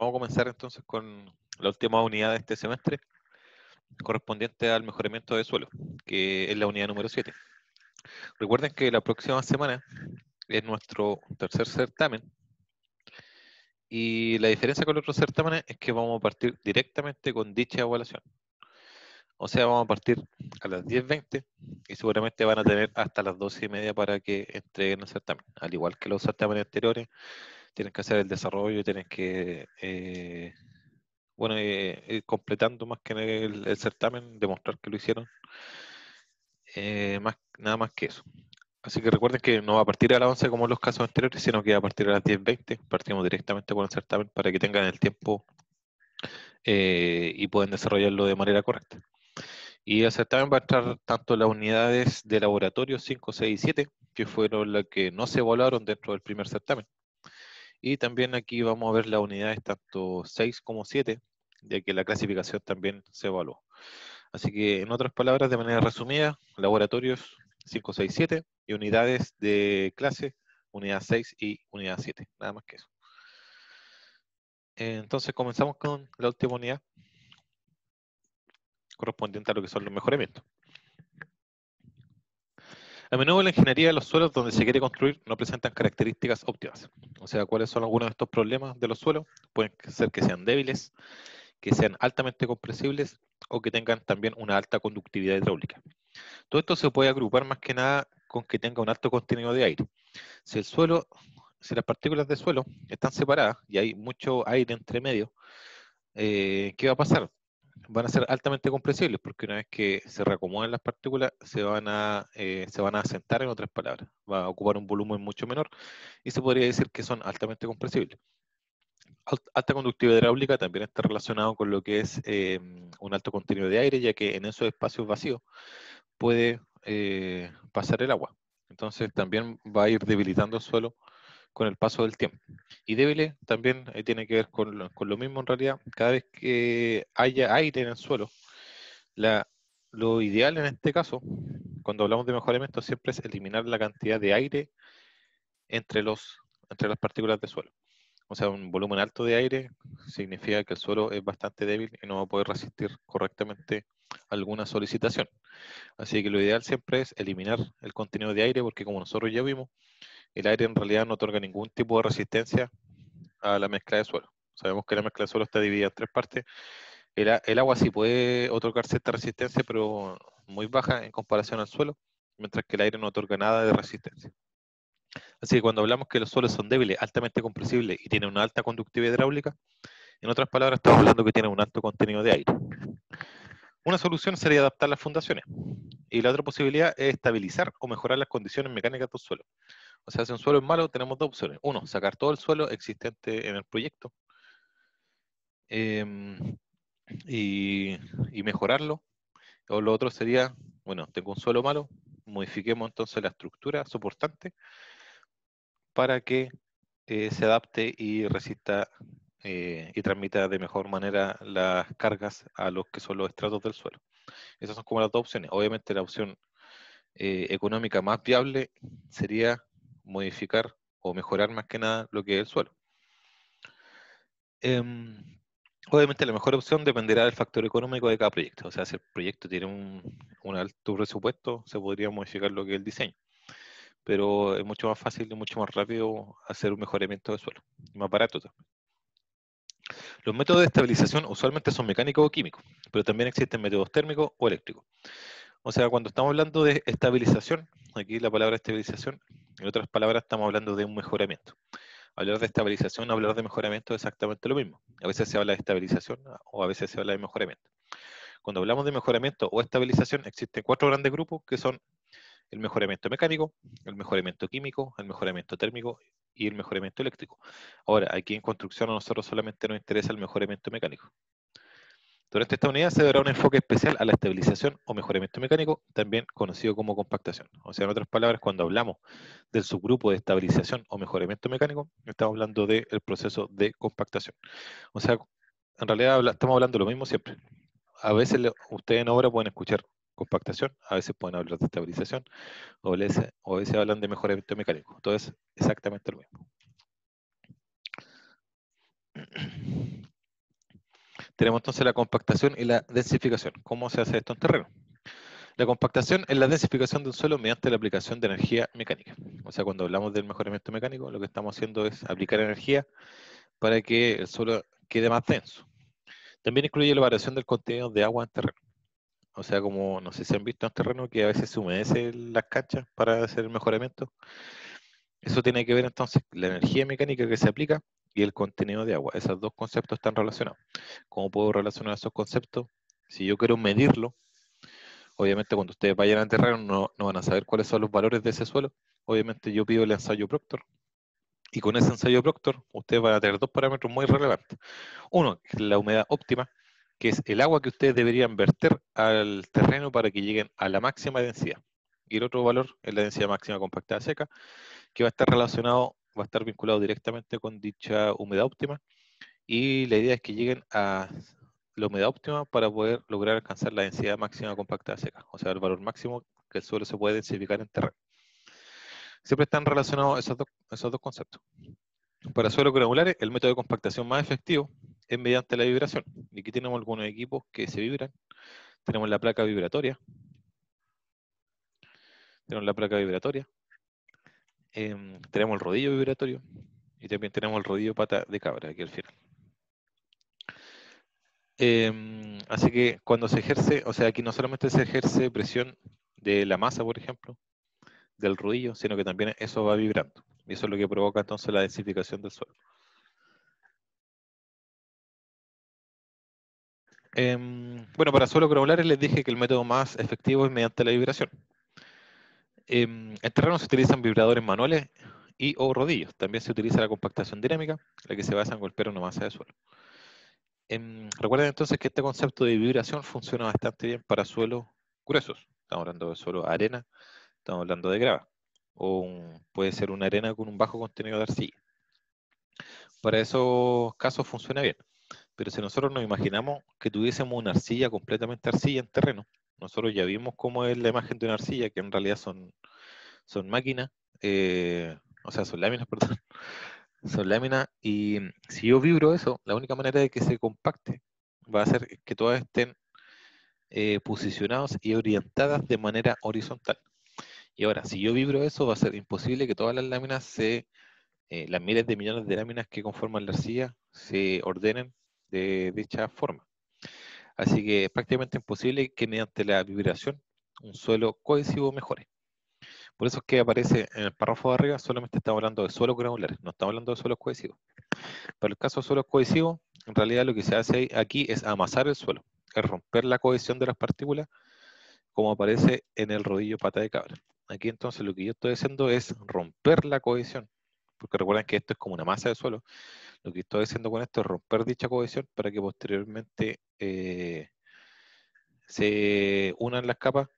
Vamos a comenzar entonces con la última unidad de este semestre, correspondiente al mejoramiento de suelo, que es la unidad número 7. Recuerden que la próxima semana es nuestro tercer certamen, y la diferencia con los otros certámenes es que vamos a partir directamente con dicha evaluación. O sea, vamos a partir a las 10:20 y seguramente van a tener hasta las 12:30 para que entreguen el certamen. Al igual que los certámenes anteriores, tienen que hacer el desarrollo, tienen que ir completando más que el certamen, demostrar que lo hicieron, nada más que eso. Así que recuerden que no va a partir a las 11 como en los casos anteriores, sino que va a partir a las 10:20. Partimos directamente con el certamen para que tengan el tiempo y puedan desarrollarlo de manera correcta. Y el certamen va a estar tanto las unidades de laboratorio 5, 6 y 7, que fueron las que no se evaluaron dentro del primer certamen. Y también aquí vamos a ver las unidades tanto 6 como 7, ya que la clasificación también se evaluó. Así que, en otras palabras, de manera resumida, laboratorios 5, 6, 7 y unidades de clase, unidad 6 y unidad 7. Nada más que eso. Entonces, comenzamos con la última unidad, correspondiente a lo que son los mejoramientos. A menudo la ingeniería de los suelos donde se quiere construir no presentan características óptimas. O sea, ¿cuáles son algunos de estos problemas de los suelos? Pueden ser que sean débiles, que sean altamente compresibles o que tengan también una alta conductividad hidráulica. Todo esto se puede agrupar más que nada con que tenga un alto contenido de aire. Si las partículas de suelo están separadas y hay mucho aire entre medio, ¿qué va a pasar? Van a ser altamente compresibles porque una vez que se reacomoden las partículas se van a asentar, en otras palabras. Va a ocupar un volumen mucho menor y se podría decir que son altamente compresibles. Alta conductividad hidráulica también está relacionado con lo que es un alto contenido de aire, ya que en esos espacios vacíos puede pasar el agua. Entonces también va a ir debilitando el suelo con el paso del tiempo. Y débil también tiene que ver con lo mismo en realidad. Cada vez que haya aire en el suelo, lo ideal en este caso, cuando hablamos de mejoramiento, siempre es eliminar la cantidad de aire entre las partículas de suelo. O sea, un volumen alto de aire significa que el suelo es bastante débil y no va a poder resistir correctamente alguna solicitación. Así que lo ideal siempre es eliminar el contenido de aire, porque como nosotros ya vimos, el aire en realidad no otorga ningún tipo de resistencia a la mezcla de suelo. Sabemos que la mezcla de suelo está dividida en tres partes. El agua sí puede otorgar cierta resistencia, pero muy baja en comparación al suelo, mientras que el aire no otorga nada de resistencia. Así que cuando hablamos que los suelos son débiles, altamente compresibles y tienen una alta conductividad hidráulica, en otras palabras estamos hablando que tienen un alto contenido de aire. Una solución sería adaptar las fundaciones. Y la otra posibilidad es estabilizar o mejorar las condiciones mecánicas del suelo. O sea, si un suelo es malo, tenemos dos opciones. Uno, sacar todo el suelo existente en el proyecto y mejorarlo. O lo otro sería, bueno, tengo un suelo malo, modifiquemos entonces la estructura soportante para que se adapte y resista y transmita de mejor manera las cargas a los que son los estratos del suelo. Esas son como las dos opciones. Obviamente la opción económica más viable sería modificar o mejorar más que nada lo que es el suelo. Obviamente la mejor opción dependerá del factor económico de cada proyecto. O sea, si el proyecto tiene un alto presupuesto, se podría modificar lo que es el diseño. Pero es mucho más fácil y mucho más rápido hacer un mejoramiento de suelo. Y más barato también. Los métodos de estabilización usualmente son mecánicos o químicos, pero también existen métodos térmicos o eléctricos. O sea, cuando estamos hablando de estabilización, aquí la palabra estabilización, en otras palabras estamos hablando de un mejoramiento. Hablar de estabilización, hablar de mejoramiento es exactamente lo mismo. A veces se habla de estabilización o a veces se habla de mejoramiento. Cuando hablamos de mejoramiento o estabilización, existen cuatro grandes grupos que son el mejoramiento mecánico, el mejoramiento químico, el mejoramiento térmico y el mejoramiento eléctrico. Ahora, aquí en construcción a nosotros solamente nos interesa el mejoramiento mecánico. Durante esta unidad se dará un enfoque especial a la estabilización o mejoramiento mecánico, también conocido como compactación. O sea, en otras palabras, cuando hablamos del subgrupo de estabilización o mejoramiento mecánico, estamos hablando del proceso de compactación. O sea, en realidad estamos hablando de lo mismo siempre. A veces ustedes en obra pueden escuchar compactación, a veces pueden hablar de estabilización, o a veces hablan de mejoramiento mecánico. Todo es exactamente lo mismo. Tenemos entonces la compactación y la densificación. ¿Cómo se hace esto en terreno? La compactación es la densificación de un suelo mediante la aplicación de energía mecánica. O sea, cuando hablamos del mejoramiento mecánico, lo que estamos haciendo es aplicar energía para que el suelo quede más denso. También incluye la variación del contenido de agua en terreno. O sea, como no sé si han visto en terreno que a veces se humedece las canchas para hacer el mejoramiento. Eso tiene que ver entonces la energía mecánica que se aplica y el contenido de agua. Esos dos conceptos están relacionados. ¿Cómo puedo relacionar esos conceptos? Si yo quiero medirlo, obviamente cuando ustedes vayan al terreno no van a saber cuáles son los valores de ese suelo. Obviamente yo pido el ensayo Proctor y con ese ensayo Proctor ustedes van a tener dos parámetros muy relevantes. Uno, que es la humedad óptima, que es el agua que ustedes deberían verter al terreno para que lleguen a la máxima densidad. Y el otro valor es la densidad máxima compactada seca, que va a estar relacionado, va a estar vinculado directamente con dicha humedad óptima. Y la idea es que lleguen a la humedad óptima para poder lograr alcanzar la densidad máxima compactada seca, o sea, el valor máximo que el suelo se puede densificar en terreno. Siempre están relacionados esos dos conceptos. Para suelos granulares, el método de compactación más efectivo es mediante la vibración. Y aquí tenemos algunos equipos que se vibran. Tenemos la placa vibratoria. Tenemos el rodillo vibratorio. Y también tenemos el rodillo pata de cabra aquí al final. Así que cuando se ejerce, o sea, aquí no solamente se ejerce presión de la masa, por ejemplo, del rodillo, sino que también eso va vibrando. Y eso es lo que provoca entonces la densificación del suelo. Bueno, para suelos granulares les dije que el método más efectivo es mediante la vibración. En terreno se utilizan vibradores manuales y o rodillos. También se utiliza la compactación dinámica, la que se basa en golpear una masa de suelo. Recuerden entonces que este concepto de vibración funciona bastante bien para suelos gruesos. Estamos hablando de suelo arena, estamos hablando de grava. Puede ser una arena con un bajo contenido de arcilla. Para esos casos funciona bien. Pero si nosotros nos imaginamos que tuviésemos una arcilla completamente arcilla en terreno, nosotros ya vimos cómo es la imagen de una arcilla, que en realidad son máquinas, o sea, son láminas, perdón, son láminas, y si yo vibro eso, la única manera de que se compacte va a ser que todas estén posicionadas y orientadas de manera horizontal. Y ahora, si yo vibro eso, va a ser imposible que todas las láminas las miles de millones de láminas que conforman la arcilla se ordenen de dicha forma. Así que es prácticamente imposible que mediante la vibración un suelo cohesivo mejore. Por eso es que aparece en el párrafo de arriba, solamente estamos hablando de suelos granulares, no estamos hablando de suelos cohesivos. Para el caso de suelos cohesivos, en realidad lo que se hace aquí es amasar el suelo, es romper la cohesión de las partículas, como aparece en el rodillo pata de cabra. Aquí entonces lo que yo estoy haciendo es romper la cohesión, porque recuerden que esto es como una masa de suelo. Lo que estoy haciendo con esto es romper dicha cohesión para que posteriormente se unan las capas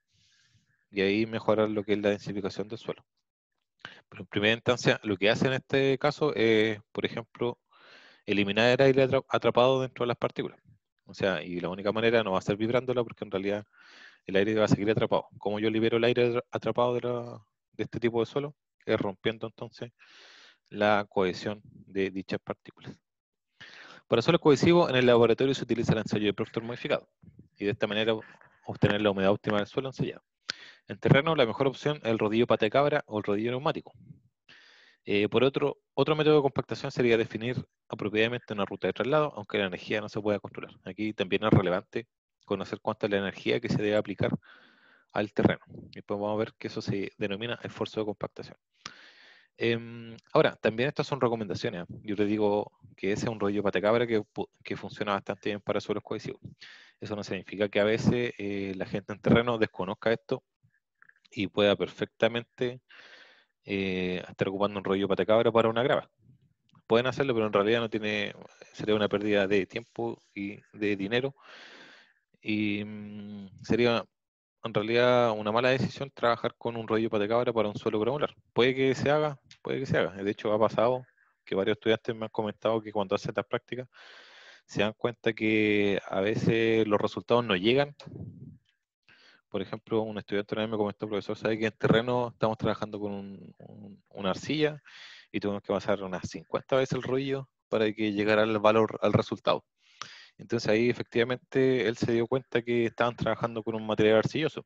y ahí mejorar lo que es la densificación del suelo. Pero en primera instancia, lo que hace en este caso es, por ejemplo, eliminar el aire atrapado dentro de las partículas. O sea, y la única manera no va a ser vibrándola porque en realidad el aire va a seguir atrapado. ¿Cómo yo libero el aire atrapado de este tipo de suelo? Es rompiendo entonces la cohesión de dichas partículas. Para suelos cohesivos, en el laboratorio se utiliza el ensayo de Proctor modificado y de esta manera obtener la humedad óptima del suelo ensayado. En terreno, la mejor opción es el rodillo pata de cabra o el rodillo neumático. Por otro método de compactación sería definir apropiadamente una ruta de traslado, aunque la energía no se pueda controlar. Aquí también es relevante conocer cuánta es la energía que se debe aplicar al terreno. Y después vamos a ver que eso se denomina esfuerzo de compactación. Ahora, también estas son recomendaciones. Yo te digo que ese es un rodillo pata de cabra que funciona bastante bien para suelos cohesivos. Eso no significa que a veces la gente en terreno desconozca esto y pueda perfectamente estar ocupando un rollo patacabra para una grava. Pueden hacerlo, pero en realidad sería una pérdida de tiempo y de dinero y sería en realidad una mala decisión trabajar con un rollo patacabra para un suelo granular. Puede que se haga, puede que se haga. De hecho, ha pasado que varios estudiantes me han comentado que cuando hacen estas prácticas se dan cuenta que a veces los resultados no llegan. Por ejemplo, un estudiante una vez me comentó, profesor, ¿sabe que en terreno estamos trabajando con una arcilla y tuvimos que pasar unas 50 veces el rollo para que llegara al valor, al resultado? Entonces ahí efectivamente él se dio cuenta que estaban trabajando con un material arcilloso.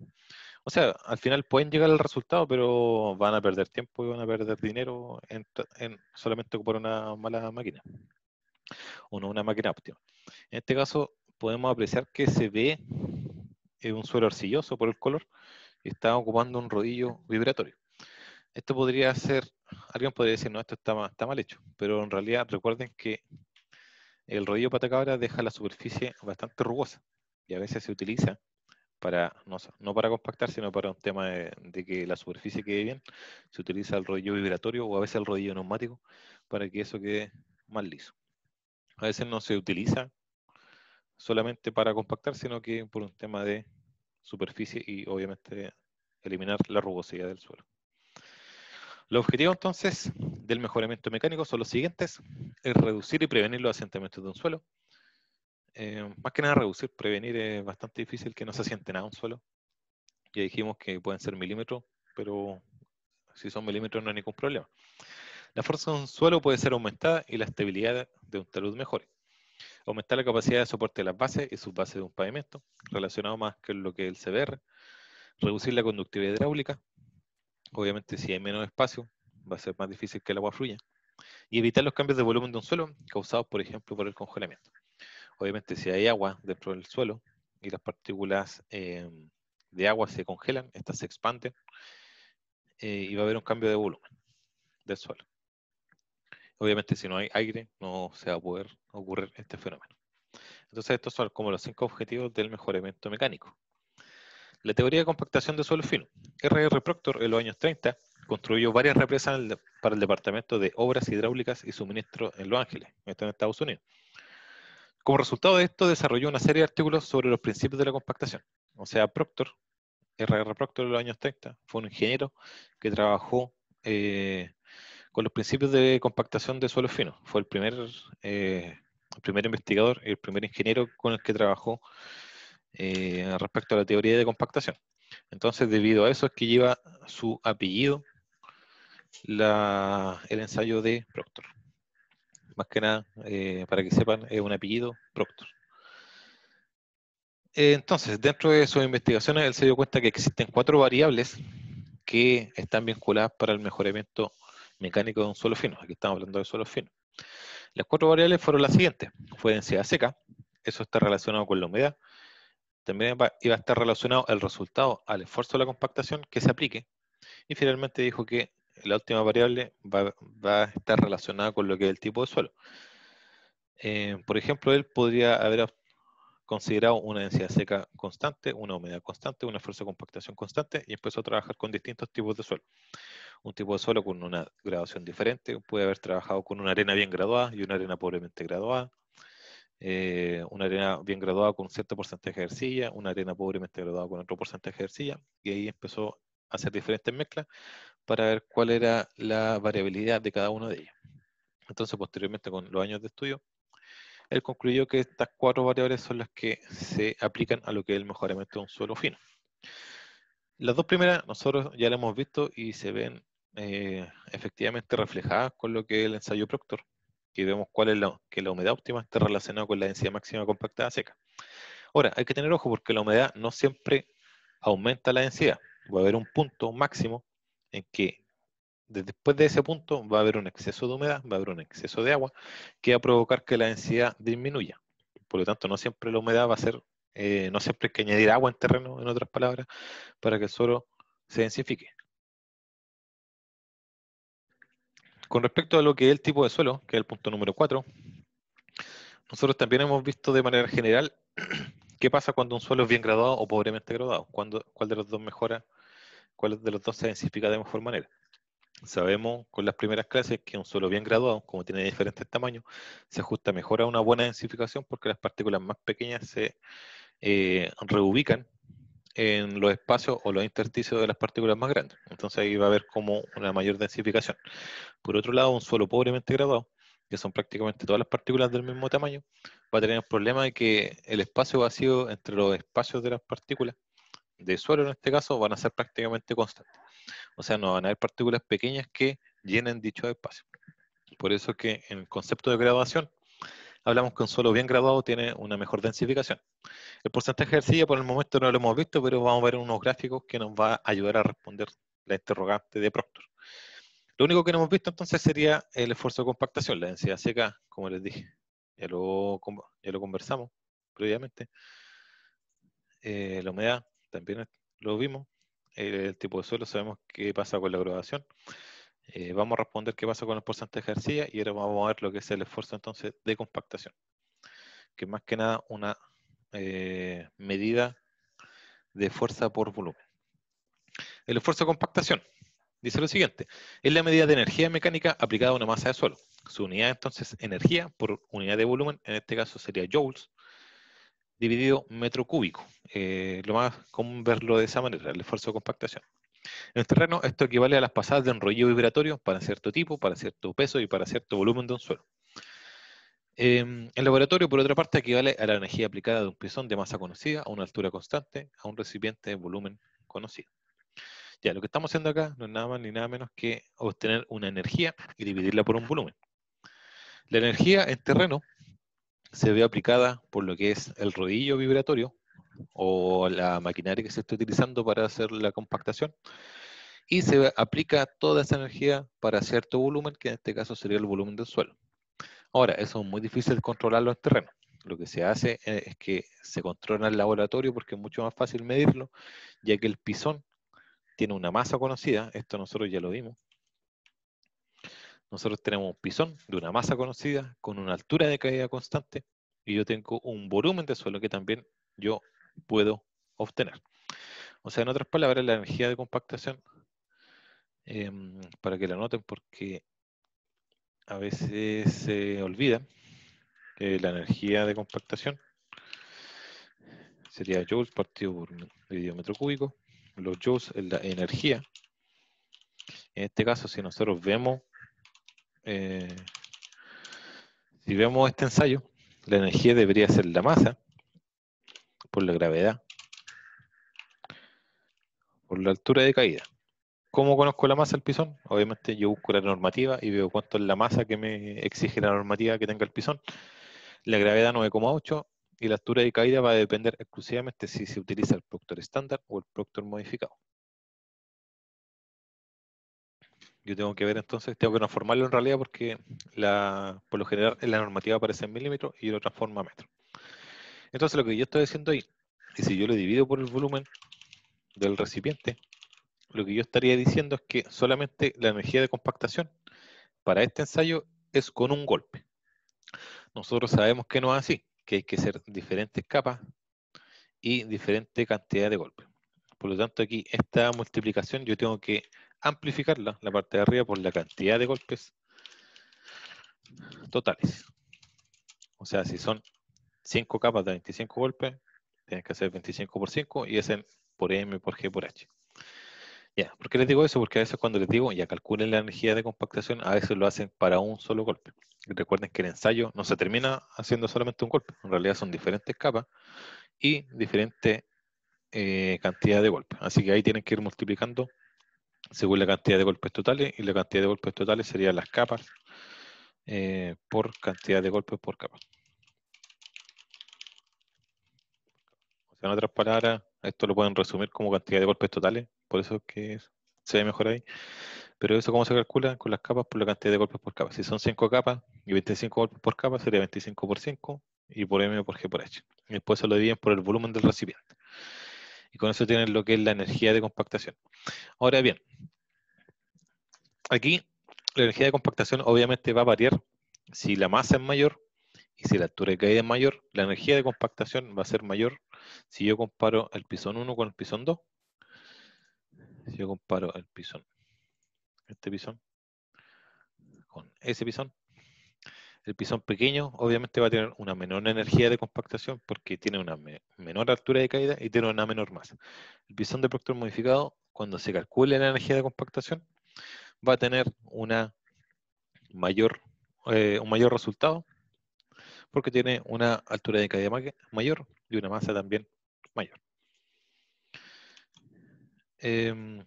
O sea, al final pueden llegar al resultado, pero van a perder tiempo y van a perder dinero en solamente ocupar una mala máquina, o no una máquina óptima. En este caso podemos apreciar que se ve un suelo arcilloso por el color y está ocupando un rodillo vibratorio. Esto podría ser, alguien podría decir, no, esto está mal hecho, pero en realidad recuerden que el rodillo patacabra deja la superficie bastante rugosa y a veces se utiliza para, no para compactar, sino para un tema de que la superficie quede bien, se utiliza el rodillo vibratorio o a veces el rodillo neumático para que eso quede más liso. A veces no se utiliza solamente para compactar, sino que por un tema de superficie y obviamente eliminar la rugosidad del suelo. Los objetivos entonces del mejoramiento mecánico son los siguientes: es reducir y prevenir los asentamientos de un suelo. Más que nada reducir, prevenir es bastante difícil que no se asiente nada un suelo. Ya dijimos que pueden ser milímetros, pero si son milímetros no hay ningún problema. La fuerza de un suelo puede ser aumentada y la estabilidad de un talud mejore. Aumentar la capacidad de soporte de las bases y subbases de un pavimento, relacionado más con lo que es el CBR. Reducir la conductividad hidráulica. Obviamente si hay menos espacio, va a ser más difícil que el agua fluya. Y evitar los cambios de volumen de un suelo causados, por ejemplo, por el congelamiento. Obviamente si hay agua dentro del suelo y las partículas de agua se congelan, estas se expanden y va a haber un cambio de volumen del suelo. Obviamente si no hay aire no se va a poder ocurrir este fenómeno. Entonces estos son como los 5 objetivos del mejoramiento mecánico. La teoría de compactación de suelo fino. R.R. Proctor en los años 30 construyó varias represas para el Departamento de Obras Hidráulicas y Suministro en Los Ángeles, esto en Estados Unidos. Como resultado de esto desarrolló una serie de artículos sobre los principios de la compactación. O sea, Proctor, R.R. Proctor en los años 30, fue un ingeniero que trabajó con los principios de compactación de suelos finos. Fue el primer investigador y el primer ingeniero con el que trabajó respecto a la teoría de compactación. Entonces, debido a eso es que lleva su apellido el ensayo de Proctor. Más que nada, para que sepan, es un apellido Proctor. Entonces, dentro de sus investigaciones, él se dio cuenta que existen 4 variables que están vinculadas para el mejoramiento mecánico de un suelo fino. Aquí estamos hablando de suelos finos. Las 4 variables fueron las siguientes. Fue densidad seca, eso está relacionado con la humedad. También iba a estar relacionado el resultado al esfuerzo de la compactación que se aplique. Y finalmente dijo que la última variable va a estar relacionada con lo que es el tipo de suelo. Por ejemplo, él podría haber considerado una densidad seca constante, una humedad constante, un esfuerzo de compactación constante y empezó a trabajar con distintos tipos de suelo. Un tipo de suelo con una graduación diferente, puede haber trabajado con una arena bien graduada y una arena pobremente graduada, una arena bien graduada con un cierto porcentaje de arcilla, una arena pobremente graduada con otro porcentaje de arcilla, y ahí empezó a hacer diferentes mezclas para ver cuál era la variabilidad de cada una de ellas. Entonces, posteriormente, con los años de estudio, él concluyó que estas 4 variables son las que se aplican a lo que es el mejoramiento de un suelo fino. Las 2 primeras nosotros ya las hemos visto y se ven efectivamente reflejadas con lo que es el ensayo Proctor, que vemos cuál es que la humedad óptima está relacionada con la densidad máxima compactada seca. Ahora, hay que tener ojo porque la humedad no siempre aumenta la densidad. Va a haber un punto máximo en que después de ese punto va a haber un exceso de humedad, va a haber un exceso de agua que va a provocar que la densidad disminuya. Por lo tanto, no siempre la humedad va a ser, no siempre hay que añadir agua en terreno, en otras palabras, para que el suelo se densifique. Con respecto a lo que es el tipo de suelo, que es el punto número 4, nosotros también hemos visto de manera general qué pasa cuando un suelo es bien graduado o pobremente graduado, cuál de los dos mejora, cuál de los dos se densifica de mejor manera. Sabemos con las primeras clases que un suelo bien graduado, como tiene diferentes tamaños, se ajusta mejor a una buena densificación porque las partículas más pequeñas se reubican en los espacios o los intersticios de las partículas más grandes. Entonces ahí va a haber como una mayor densificación. Por otro lado, un suelo pobremente graduado, que son prácticamente todas las partículas del mismo tamaño, va a tener el problema de que el espacio vacío entre los espacios de las partículas, de suelo en este caso, van a ser prácticamente constantes. O sea, no van a haber partículas pequeñas que llenen dicho espacio. Por eso que en el concepto de graduación, hablamos que un suelo bien graduado tiene una mejor densificación. El porcentaje de arcilla por el momento no lo hemos visto, pero vamos a ver unos gráficos que nos va a ayudar a responder la interrogante de Proctor. Lo único que no hemos visto entonces sería el esfuerzo de compactación, la densidad seca, como les dije. Ya lo conversamos previamente. La humedad también lo vimos. El tipo de suelo, sabemos qué pasa con la graduación. Vamos a responder qué pasa con el porcentaje de arcilla y ahora vamos a ver lo que es el esfuerzo entonces de compactación, que es más que nada una medida de fuerza por volumen. El esfuerzo de compactación dice lo siguiente: es la medida de energía mecánica aplicada a una masa de suelo. Su unidad entonces energía por unidad de volumen, en este caso sería joules, dividido metro cúbico. Lo más común verlo de esa manera, el esfuerzo de compactación. En el terreno, esto equivale a las pasadas de enrollo vibratorio para cierto tipo, para cierto peso y para cierto volumen de un suelo. El laboratorio, por otra parte, equivale a la energía aplicada de un pisón de masa conocida a una altura constante a un recipiente de volumen conocido. Ya, lo que estamos haciendo acá no es nada más ni nada menos que obtener una energía y dividirla por un volumen. La energía en terreno se ve aplicada por lo que es el rodillo vibratorio o la maquinaria que se está utilizando para hacer la compactación, y se aplica toda esa energía para cierto volumen, que en este caso sería el volumen del suelo. Ahora, eso es muy difícil de controlarlo en terreno. Lo que se hace es que se controla en el laboratorio porque es mucho más fácil medirlo, ya que el pisón tiene una masa conocida. Esto nosotros ya lo vimos. Nosotros tenemos un pisón de una masa conocida con una altura de caída constante y yo tengo un volumen de suelo que también yo puedo obtener. O sea, en otras palabras, la energía de compactación, para que la noten porque a veces se olvida, que la energía de compactación sería joules partido por dividido metro cúbico. Los joules es la energía. En este caso, si nosotros vemos, si vemos este ensayo, la energía debería ser la masa por la gravedad, por la altura de caída. ¿Cómo conozco la masa del pisón? Obviamente yo busco la normativa y veo cuánto es la masa que me exige la normativa que tenga el pisón. La gravedad 9,8 y la altura de caída va a depender exclusivamente si se utiliza el Proctor estándar o el Proctor modificado. Yo tengo que ver entonces, tengo que transformarlo en realidad porque por lo general en la normativa aparece en milímetros y lo transforma a metros. Entonces lo que yo estoy haciendo ahí, y si yo lo divido por el volumen del recipiente, lo que yo estaría diciendo es que solamente la energía de compactación para este ensayo es con un golpe. Nosotros sabemos que no es así, que hay que hacer diferentes capas y diferente cantidad de golpes. Por lo tanto, aquí esta multiplicación yo tengo que amplificarla, la parte de arriba, por la cantidad de golpes totales. O sea, si son 5 capas de 25 golpes, tienes que hacer 25 por 5 y ese por M por G por H. Ya, ¿por qué les digo eso? Porque a veces cuando les digo, ya calculen la energía de compactación, a veces lo hacen para un solo golpe. Y recuerden que el ensayo no se termina haciendo solamente un golpe, en realidad son diferentes capas y diferente cantidad de golpes. Así que ahí tienen que ir multiplicando según la cantidad de golpes totales, y la cantidad de golpes totales serían las capas por cantidad de golpes por capa. O sea, en otras palabras, esto lo pueden resumir como cantidad de golpes totales, por eso es que se ve mejor ahí. Pero eso, ¿cómo se calcula? Con las capas por la cantidad de golpes por capa. Si son 5 capas y 25 golpes por capa, sería 25 por 5 y por M por G por H. Y después se lo dividen por el volumen del recipiente. Y con eso tienen lo que es la energía de compactación. Ahora bien, aquí la energía de compactación obviamente va a variar si la masa es mayor y si la altura de caída es mayor. La energía de compactación va a ser mayor si yo comparo el pisón 1 con el pisón 2. Si yo comparo el pisón, este pisón, con ese pisón, el pisón pequeño obviamente va a tener una menor energía de compactación porque tiene una menor altura de caída y tiene una menor masa. El pisón de Proctor modificado, cuando se calcule la energía de compactación, va a tener una un mayor resultado porque tiene una altura de caída mayor y una masa también mayor.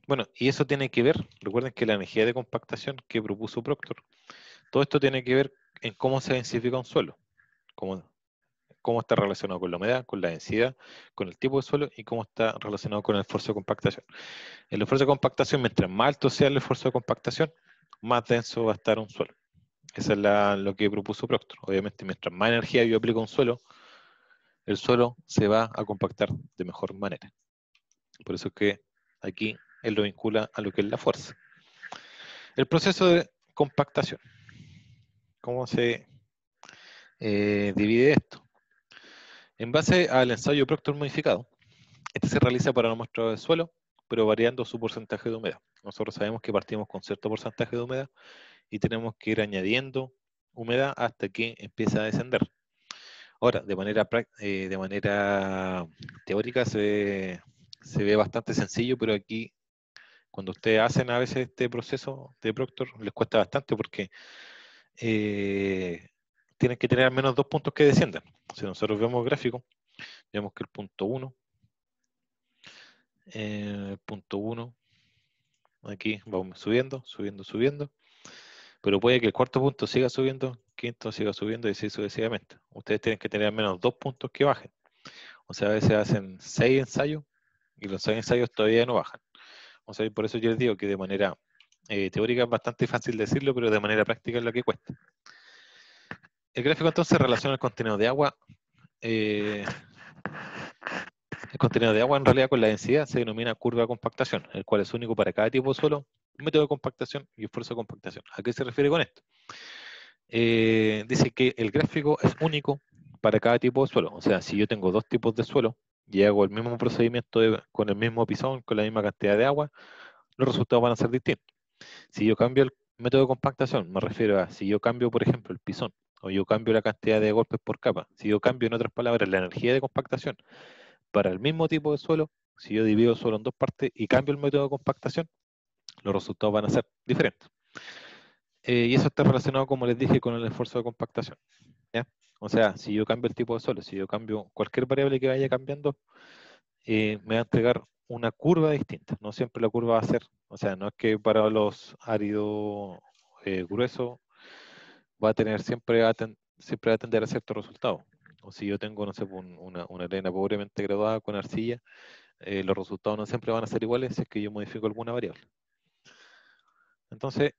Bueno, y eso tiene que ver, recuerden que la energía de compactación que propuso Proctor, todo esto tiene que ver en cómo se densifica un suelo. cómo está relacionado con la humedad, con la densidad, con el tipo de suelo y cómo está relacionado con el esfuerzo de compactación. El esfuerzo de compactación, mientras más alto sea el esfuerzo de compactación, más denso va a estar un suelo. Eso es lo que propuso Proctor. Obviamente, mientras más energía yo aplico a un suelo, el suelo se va a compactar de mejor manera. Por eso es que aquí él lo vincula a lo que es la fuerza. El proceso de compactación. ¿Cómo se divide esto? En base al ensayo Proctor modificado, este se realiza para una muestra de suelo, pero variando su porcentaje de humedad. Nosotros sabemos que partimos con cierto porcentaje de humedad y tenemos que ir añadiendo humedad hasta que empiece a descender. Ahora, de manera teórica se ve bastante sencillo, pero aquí, cuando ustedes hacen a veces este proceso de Proctor, les cuesta bastante porque tienen que tener al menos 2 puntos que desciendan. Si nosotros vemos el gráfico, vemos que el punto 1, aquí vamos subiendo, subiendo, subiendo, pero puede que el cuarto punto siga subiendo, quinto siga subiendo y así sucesivamente. Ustedes tienen que tener al menos 2 puntos que bajen. O sea, a veces hacen 6 ensayos y los 6 ensayos todavía no bajan. O sea, por eso yo les digo que de manera teórica es bastante fácil decirlo, pero de manera práctica es lo que cuesta. El gráfico entonces relaciona el contenido de agua. El contenido de agua en realidad con la densidad se denomina curva de compactación, el cual es único para cada tipo de suelo, método de compactación y esfuerzo de compactación. ¿A qué se refiere con esto? Dice que el gráfico es único para cada tipo de suelo. O sea, si yo tengo 2 tipos de suelo y hago el mismo procedimiento con el mismo pisón, con la misma cantidad de agua, los resultados van a ser distintos. Si yo cambio el método de compactación, me refiero a si yo cambio, por ejemplo, el pisón, o yo cambio la cantidad de golpes por capa, si yo cambio, en otras palabras, la energía de compactación para el mismo tipo de suelo, si yo divido el suelo en 2 partes y cambio el método de compactación, los resultados van a ser diferentes. Y eso está relacionado, como les dije, con el esfuerzo de compactación. ¿Ya? O sea, si yo cambio el tipo de suelo, si yo cambio cualquier variable que vaya cambiando, me va a entregar una curva distinta. No siempre la curva va a ser, o sea, no es que para los áridos gruesos va a tener siempre va a tender a ciertos resultados. O si yo tengo, no sé, una arena pobremente graduada con arcilla, los resultados no siempre van a ser iguales si es que yo modifico alguna variable. Entonces,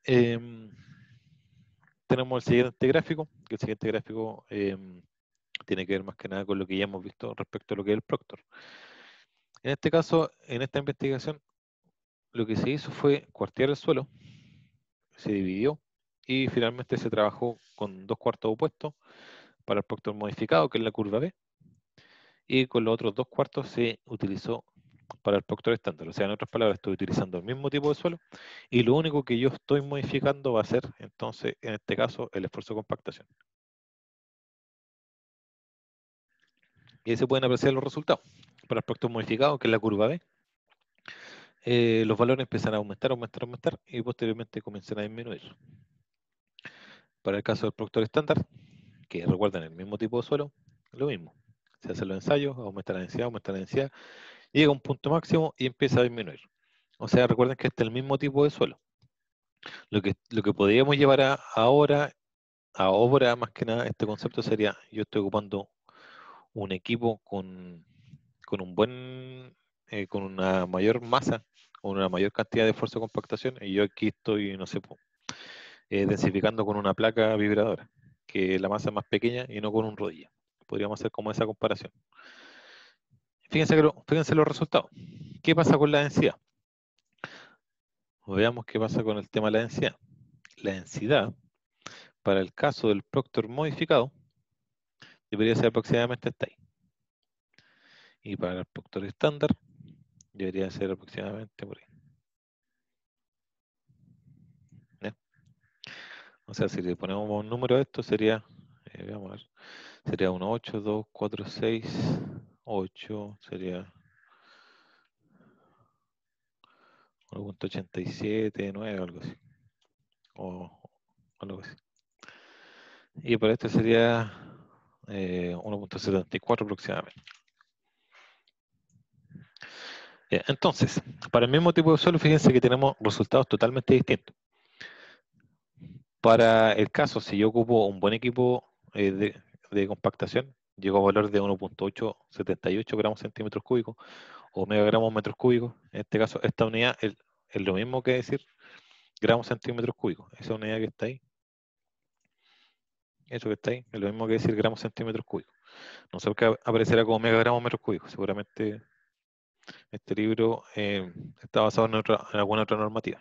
tenemos el siguiente gráfico, que el siguiente gráfico tiene que ver más que nada con lo que ya hemos visto respecto a lo que es el Proctor. En este caso, en esta investigación, lo que se hizo fue cuartear el suelo, se dividió y finalmente se trabajó con 2 cuartos opuestos para el Proctor modificado, que es la curva B, y con los otros 2 cuartos se utilizó para el Proctor estándar. O sea, en otras palabras, estoy utilizando el mismo tipo de suelo y lo único que yo estoy modificando va a ser, entonces, en este caso, el esfuerzo de compactación. Y ahí se pueden apreciar los resultados. Para el Proctor modificado, que es la curva B, los valores empiezan a aumentar, aumentar, aumentar y posteriormente comienzan a disminuir. Para el caso del Proctor estándar, que recuerdan el mismo tipo de suelo, lo mismo. Se hacen los ensayos, aumenta la densidad, llega a un punto máximo y empieza a disminuir. O sea, recuerden que este es el mismo tipo de suelo. Lo que podríamos llevar ahora a obra, más que nada, este concepto sería, yo estoy ocupando un equipo con un buen, con una mayor masa, con una mayor cantidad de esfuerzo de compactación, y yo aquí estoy, no sé, densificando con una placa vibradora, que la masa es más pequeña y no con un rodillo. Podríamos hacer como esa comparación. Fíjense los resultados. ¿Qué pasa con la densidad? Veamos qué pasa con el tema de la densidad. La densidad, para el caso del Proctor modificado, debería ser aproximadamente hasta ahí. Y para el Proctor estándar, debería ser aproximadamente por ahí. ¿Ya? O sea, si le ponemos un número a esto, sería, vamos a ver, sería 1, 8, 2, 4, 6, 8, sería 1.87, 9, algo así. O algo así. Y para este sería 1.74 aproximadamente. Entonces, para el mismo tipo de suelo, fíjense que tenemos resultados totalmente distintos. Para el caso, si yo ocupo un buen equipo de compactación, llegó a valor de 1.878 gramos centímetros cúbicos o megagramos metros cúbicos. En este caso, esta unidad es lo mismo que decir gramos centímetros cúbicos. Esa unidad que está ahí, eso que está ahí, es lo mismo que decir gramos centímetros cúbicos. No sé por qué aparecerá como megagramos metros cúbicos. Seguramente este libro está basado en alguna otra normativa.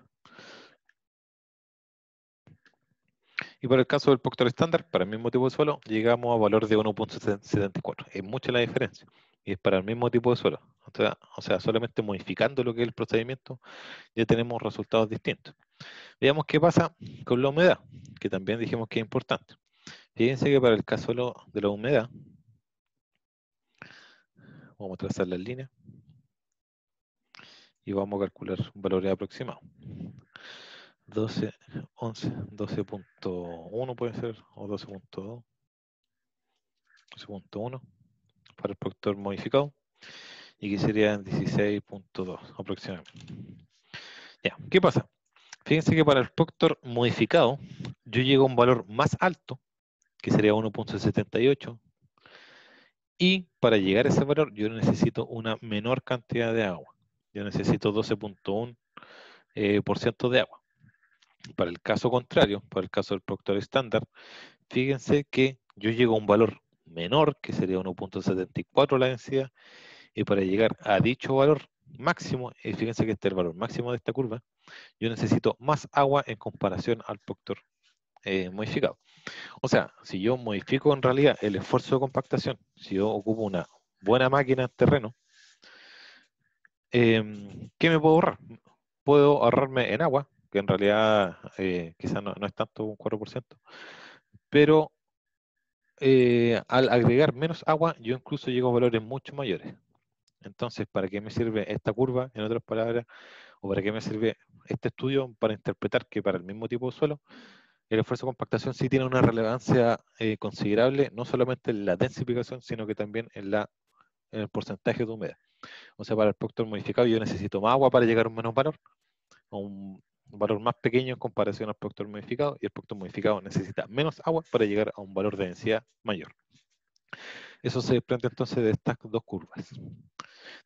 Y para el caso del Proctor estándar, para el mismo tipo de suelo, llegamos a valor de 1.74. Es mucha la diferencia. Y es para el mismo tipo de suelo. O sea, solamente modificando lo que es el procedimiento, ya tenemos resultados distintos. Veamos qué pasa con la humedad, que también dijimos que es importante. Fíjense que para el caso de la humedad, vamos a trazar las líneas y vamos a calcular valores aproximados. 12, 11, 12.1 puede ser, o 12.2, 12.1 para el Proctor modificado, y que sería 16.2 aproximadamente. Ya, ¿qué pasa? Fíjense que para el Proctor modificado, yo llego a un valor más alto, que sería 1.78, y para llegar a ese valor yo necesito una menor cantidad de agua. Yo necesito 12.1% de agua. Para el caso contrario, para el caso del Proctor estándar, fíjense que yo llego a un valor menor, que sería 1.74 la densidad, y para llegar a dicho valor máximo, y fíjense que este es el valor máximo de esta curva, yo necesito más agua en comparación al Proctor modificado. O sea, si yo modifico en realidad el esfuerzo de compactación, si yo ocupo una buena máquina en terreno, ¿qué me puedo ahorrar? Puedo ahorrarme en agua, que en realidad quizás no es tanto un 4%, pero al agregar menos agua, yo incluso llego a valores mucho mayores. Entonces, ¿para qué me sirve esta curva, en otras palabras? ¿O para qué me sirve este estudio? Para interpretar que para el mismo tipo de suelo, el esfuerzo de compactación sí tiene una relevancia considerable, no solamente en la densificación, sino que también en el porcentaje de humedad. O sea, para el Proctor modificado yo necesito más agua para llegar a un menos valor, a un valor más pequeño en comparación al Proctor modificado, y el Proctor modificado necesita menos agua para llegar a un valor de densidad mayor. Eso se desprende entonces de estas dos curvas.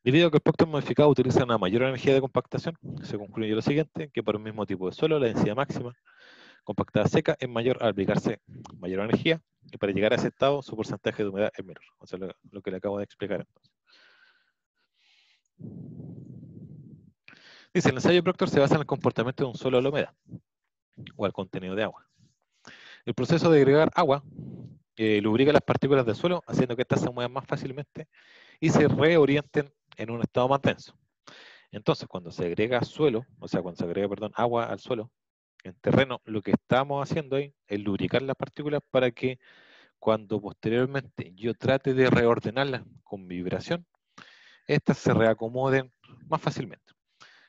Debido a que el Proctor modificado utiliza una mayor energía de compactación, se concluye lo siguiente, que para un mismo tipo de suelo, la densidad máxima compactada seca es mayor al aplicarse mayor energía, y para llegar a ese estado su porcentaje de humedad es menor. O sea, lo que le acabo de explicar entonces. Dice, el ensayo de Proctor se basa en el comportamiento de un suelo a la humedad, o al contenido de agua. El proceso de agregar agua lubrica las partículas del suelo, haciendo que éstas se muevan más fácilmente y se reorienten en un estado más denso. Entonces, cuando se agrega suelo, o sea, cuando se agrega, perdón, agua al suelo, en terreno, lo que estamos haciendo ahí es lubricar las partículas para que cuando posteriormente yo trate de reordenarlas con vibración, estas se reacomoden más fácilmente.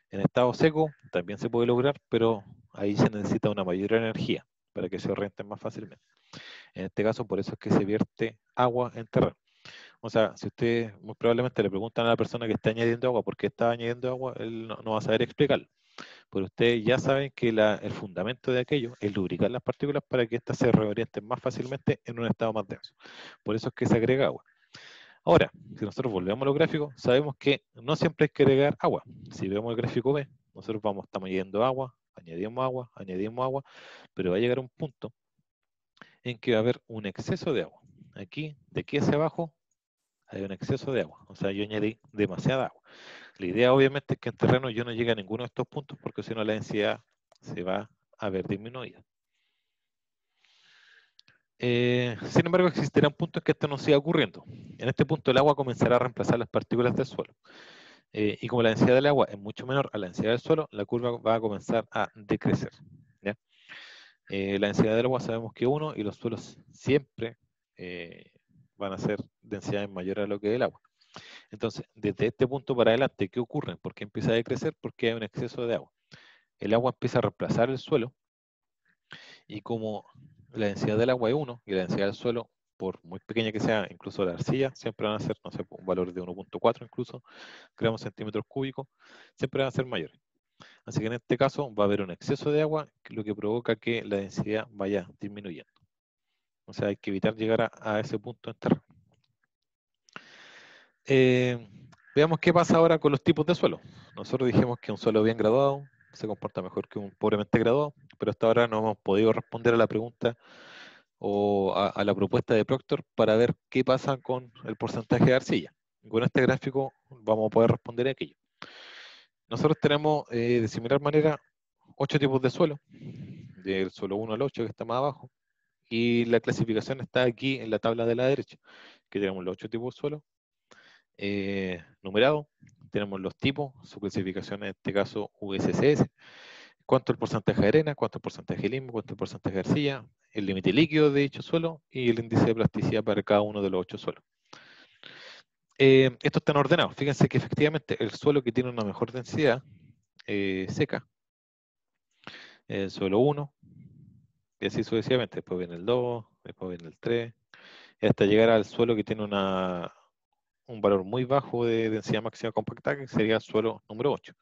En estado seco también se puede lograr, pero ahí se necesita una mayor energía para que se orienten más fácilmente. En este caso, por eso es que se vierte agua en terreno. O sea, si ustedes muy probablemente le preguntan a la persona que está añadiendo agua por qué está añadiendo agua, él no va a saber explicarlo. Pero ustedes ya saben que el fundamento de aquello es lubricar las partículas para que éstas se reorienten más fácilmente en un estado más denso. Por eso es que se agrega agua. Ahora, si nosotros volvemos a los gráficos, sabemos que no siempre hay que agregar agua. Si vemos el gráfico B, nosotros estamos añadiendo agua, añadimos agua, pero va a llegar un punto en que va a haber un exceso de agua. Aquí, de aquí hacia abajo, hay un exceso de agua. O sea, yo añadí demasiada agua. La idea, obviamente, es que en terreno yo no llegue a ninguno de estos puntos, porque si no la densidad se va a ver disminuida. Sin embargo, existirán puntos en que esto no siga ocurriendo. En este punto el agua comenzará a reemplazar las partículas del suelo. Y como la densidad del agua es mucho menor a la densidad del suelo, la curva va a comenzar a decrecer. ¿Ya? La densidad del agua sabemos que 1 y los suelos siempre van a ser densidades mayores a lo que es el agua. Entonces, desde este punto para adelante, ¿qué ocurre? ¿Por qué empieza a decrecer? Porque hay un exceso de agua. El agua empieza a reemplazar el suelo, y como la densidad del agua es 1 y la densidad del suelo, por muy pequeña que sea, incluso la arcilla, siempre van a ser, no sé, un valor de 1.4 incluso, gramos centímetros cúbicos, siempre van a ser mayores. Así que en este caso va a haber un exceso de agua, lo que provoca que la densidad vaya disminuyendo. O sea, hay que evitar llegar a ese punto en terreno. Veamos qué pasa ahora con los tipos de suelo. Nosotros dijimos que un suelo bien graduado se comporta mejor que un pobremente graduado, pero hasta ahora no hemos podido responder a la pregunta o a la propuesta de Proctor para ver qué pasa con el porcentaje de arcilla. Y con este gráfico vamos a poder responder aquello. Nosotros tenemos de similar manera 8 tipos de suelo, del suelo 1 al 8 que está más abajo, y la clasificación está aquí en la tabla de la derecha, que tenemos los 8 tipos de suelo numerados, tenemos los tipos, su clasificación en este caso USCS, cuánto el porcentaje de arena, cuánto el porcentaje de limo, cuánto el porcentaje de arcilla, el límite líquido de dicho suelo y el índice de plasticidad para cada uno de los 8 suelos. Estos están ordenados. Fíjense que efectivamente el suelo que tiene una mejor densidad seca, el suelo 1, y así sucesivamente. Después viene el 2, después viene el 3, hasta llegar al suelo que tiene un valor muy bajo de densidad máxima compactada, que sería el suelo número 8.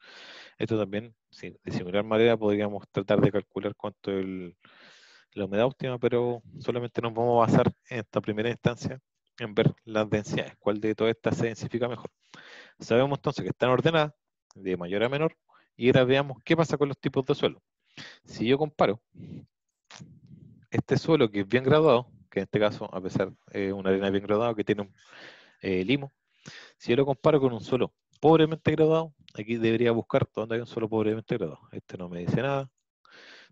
Esto también, sí, de similar manera, podríamos tratar de calcular cuánto es la humedad óptima, pero solamente nos vamos a basar en esta primera instancia en ver las densidades, cuál de todas estas se densifica mejor. Sabemos entonces que están ordenadas de mayor a menor, y ahora veamos qué pasa con los tipos de suelo. Si yo comparo este suelo que es bien graduado, que en este caso, a pesar de una arena bien graduada que tiene un limo, si yo lo comparo con un suelo pobremente graduado, aquí debería buscar dónde hay un suelo pobremente graduado. Este no me dice nada,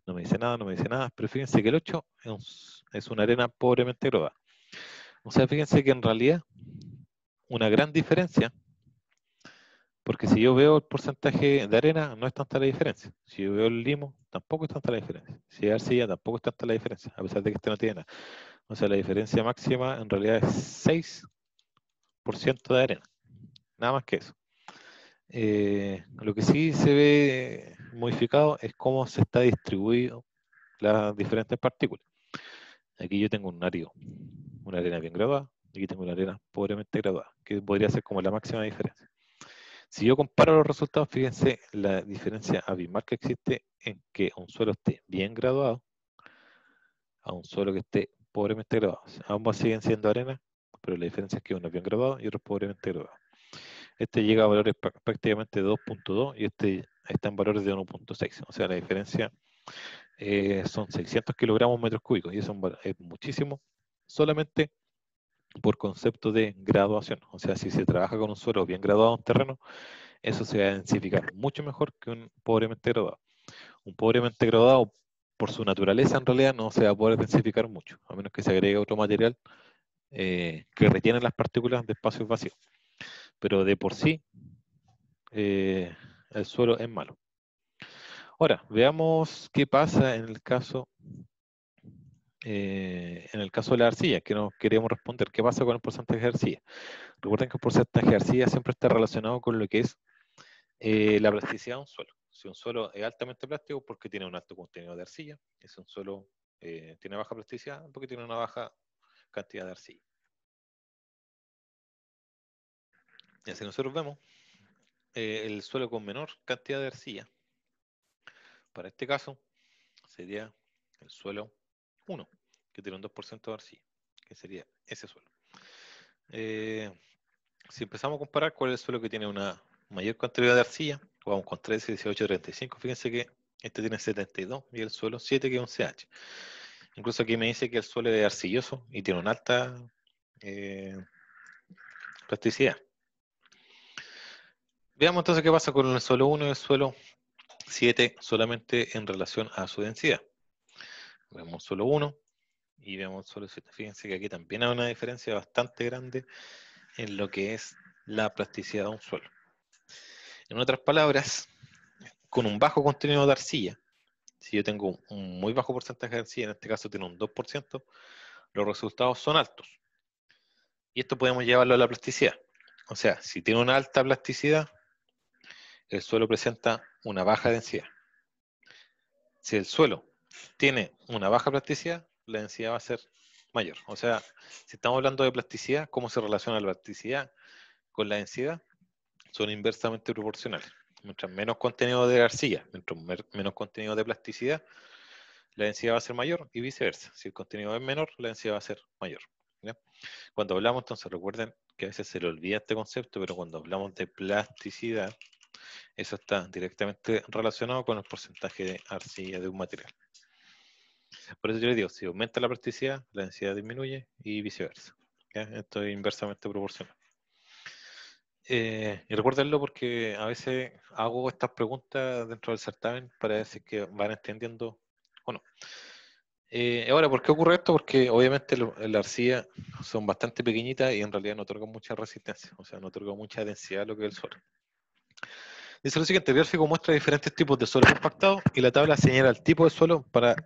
no me dice nada, no me dice nada, pero fíjense que el 8 es una arena pobremente graduada. O sea, fíjense que en realidad una gran diferencia, porque si yo veo el porcentaje de arena, no es tanta la diferencia. Si yo veo el limo, tampoco es tanta la diferencia. Si hay arcilla, tampoco es tanta la diferencia, a pesar de que este no tiene nada. O sea, la diferencia máxima en realidad es 6% de arena, nada más que eso. Lo que sí se ve modificado es cómo se está distribuido las diferentes partículas. Aquí yo tengo un árido, una arena bien graduada, y aquí tengo una arena pobremente graduada, que podría ser como la máxima diferencia. Si yo comparo los resultados, fíjense la diferencia abismal que existe en que un suelo esté bien graduado a un suelo que esté pobremente graduado. O sea, ambos siguen siendo arena, pero la diferencia es que uno es bien graduado y otro es pobremente graduado. Este llega a valores prácticamente de 2.2 y este está en valores de 1.6. O sea, la diferencia son 600 kilogramos metros cúbicos y eso es muchísimo solamente por concepto de graduación. O sea, si se trabaja con un suelo bien graduado en terreno, eso se va a densificar mucho mejor que un pobremente graduado. Un pobremente graduado, por su naturaleza, en realidad no se va a poder densificar mucho, a menos que se agregue otro material que retiene las partículas de espacios vacíos. Pero de por sí, el suelo es malo. Ahora, veamos qué pasa en el caso de la arcilla, que nos queríamos responder. ¿Qué pasa con el porcentaje de arcilla? Recuerden que el porcentaje de arcilla siempre está relacionado con lo que es la plasticidad de un suelo. Si un suelo es altamente plástico, porque tiene un alto contenido de arcilla. Si un suelo tiene baja plasticidad, porque tiene una baja cantidad de arcilla. Y si nosotros vemos el suelo con menor cantidad de arcilla, para este caso sería el suelo 1, que tiene un 2% de arcilla, que sería ese suelo. Si empezamos a comparar cuál es el suelo que tiene una mayor cantidad de arcilla, vamos con 13, 18, 35, fíjense que este tiene 72 y el suelo 7, que es un CH. Incluso aquí me dice que el suelo es arcilloso y tiene una alta plasticidad. Veamos entonces qué pasa con el suelo 1 y el suelo 7 solamente en relación a su densidad. Vemos suelo 1 y vemos suelo 7. Fíjense que aquí también hay una diferencia bastante grande en lo que es la plasticidad de un suelo. En otras palabras, con un bajo contenido de arcilla, si yo tengo un muy bajo porcentaje de arcilla, en este caso tiene un 2%, los resultados son altos. Y esto podemos llevarlo a la plasticidad. O sea, si tiene una alta plasticidad, el suelo presenta una baja densidad. Si el suelo tiene una baja plasticidad, la densidad va a ser mayor. O sea, si estamos hablando de plasticidad, ¿cómo se relaciona la plasticidad con la densidad? Son inversamente proporcionales. Mientras menos contenido de arcilla, mientras menos contenido de plasticidad, la densidad va a ser mayor y viceversa. Si el contenido es menor, la densidad va a ser mayor. ¿Ya? Cuando hablamos, entonces recuerden que a veces se le olvida este concepto, pero cuando hablamos de plasticidad, eso está directamente relacionado con el porcentaje de arcilla de un material. Por eso yo les digo, si aumenta la plasticidad, la densidad disminuye y viceversa. ¿Ya? Esto es inversamente proporcional. Y recuérdenlo porque a veces hago estas preguntas dentro del certamen para decir que van entendiendo o no. Ahora, ¿por qué ocurre esto? Porque obviamente las arcillas son bastante pequeñitas y en realidad no otorgan mucha resistencia, o sea, no otorgan mucha densidad a lo que es el suelo. Dice lo siguiente: el gráfico muestra diferentes tipos de suelo compactado y la tabla señala el tipo de suelo para,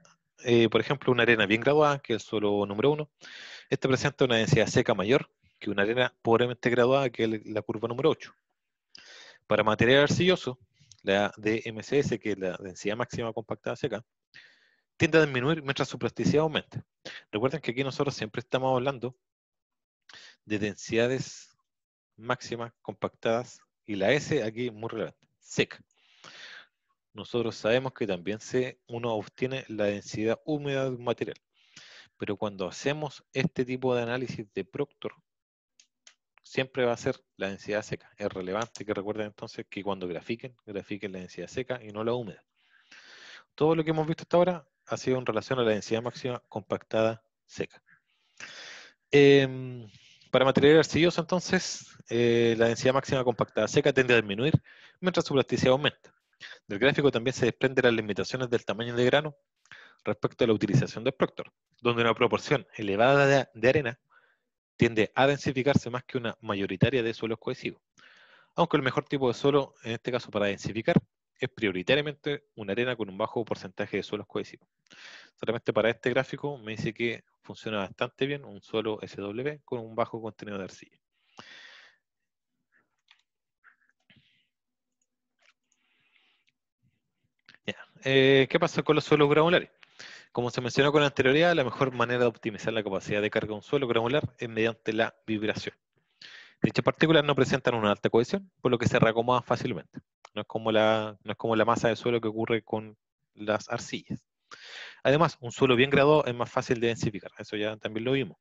por ejemplo, una arena bien graduada, que es el suelo número 1. Este presenta una densidad seca mayor que una arena pobremente graduada, que es la curva número 8. Para material arcilloso, la DMCS, que es la densidad máxima compactada seca, tiende a disminuir mientras su plasticidad aumenta. Recuerden que aquí nosotros siempre estamos hablando de densidades máximas compactadas y la S aquí es muy relevante, seca. Nosotros sabemos que también uno obtiene la densidad húmeda de un material, pero cuando hacemos este tipo de análisis de Proctor, siempre va a ser la densidad seca. Es relevante que recuerden entonces que cuando grafiquen la densidad seca y no la húmeda. Todo lo que hemos visto hasta ahora ha sido en relación a la densidad máxima compactada seca. Para material arcilloso, entonces, la densidad máxima compactada seca tiende a disminuir mientras su plasticidad aumenta. Del gráfico también se desprenden las limitaciones del tamaño de grano respecto a la utilización del Proctor, donde una proporción elevada de arena tiende a densificarse más que una mayoritaria de suelos cohesivos. Aunque el mejor tipo de suelo, en este caso para densificar, es prioritariamente una arena con un bajo porcentaje de suelos cohesivos. Solamente para este gráfico me dice que funciona bastante bien un suelo SW con un bajo contenido de arcilla. Ya. ¿Qué pasa con los suelos granulares? Como se mencionó con anterioridad, la mejor manera de optimizar la capacidad de carga de un suelo granular es mediante la vibración. Dichas partículas no presentan una alta cohesión, por lo que se reacomodan fácilmente. No es como la masa de suelo que ocurre con las arcillas. Además, un suelo bien graduado es más fácil de densificar. Eso ya también lo vimos.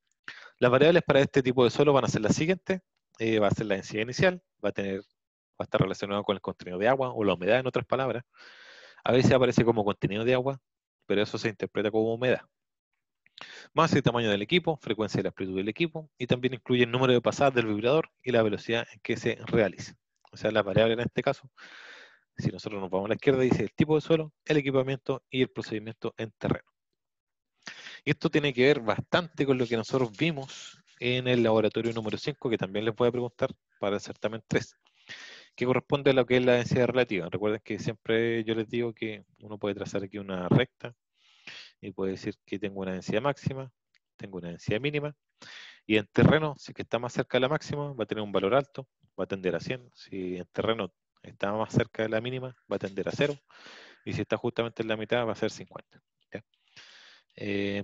Las variables para este tipo de suelo van a ser las siguientes. Va a ser la densidad inicial, va a estar relacionado con el contenido de agua o la humedad, en otras palabras. A veces aparece como contenido de agua, pero eso se interpreta como humedad. Más el tamaño del equipo, frecuencia y la amplitud del equipo, y también incluye el número de pasadas del vibrador y la velocidad en que se realiza. O sea, las variables en este caso, si nosotros nos vamos a la izquierda, dice el tipo de suelo, el equipamiento y el procedimiento en terreno. Y esto tiene que ver bastante con lo que nosotros vimos en el laboratorio número 5, que también les voy a preguntar para el certamen 3, que corresponde a lo que es la densidad relativa. Recuerden que siempre yo les digo que uno puede trazar aquí una recta y puede decir que tengo una densidad máxima, tengo una densidad mínima, y en terreno, si que está más cerca de la máxima, va a tener un valor alto, va a tender a 100. Si en terreno está más cerca de la mínima, va a tender a 0. Y si está justamente en la mitad, va a ser 50. ¿Ya?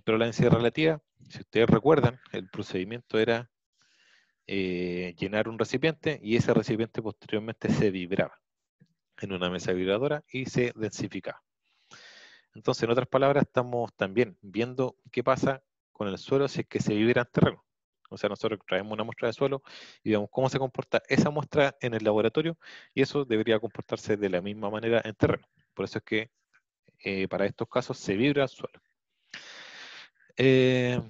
Pero la densidad relativa, si ustedes recuerdan, el procedimiento era llenar un recipiente y ese recipiente posteriormente se vibraba en una mesa vibradora y se densificaba. Entonces, en otras palabras, estamos también viendo qué pasa con el suelo si es que se vibra en terreno. O sea, nosotros traemos una muestra de suelo y vemos cómo se comporta esa muestra en el laboratorio y eso debería comportarse de la misma manera en terreno. Por eso es que para estos casos se vibra el suelo. Eh,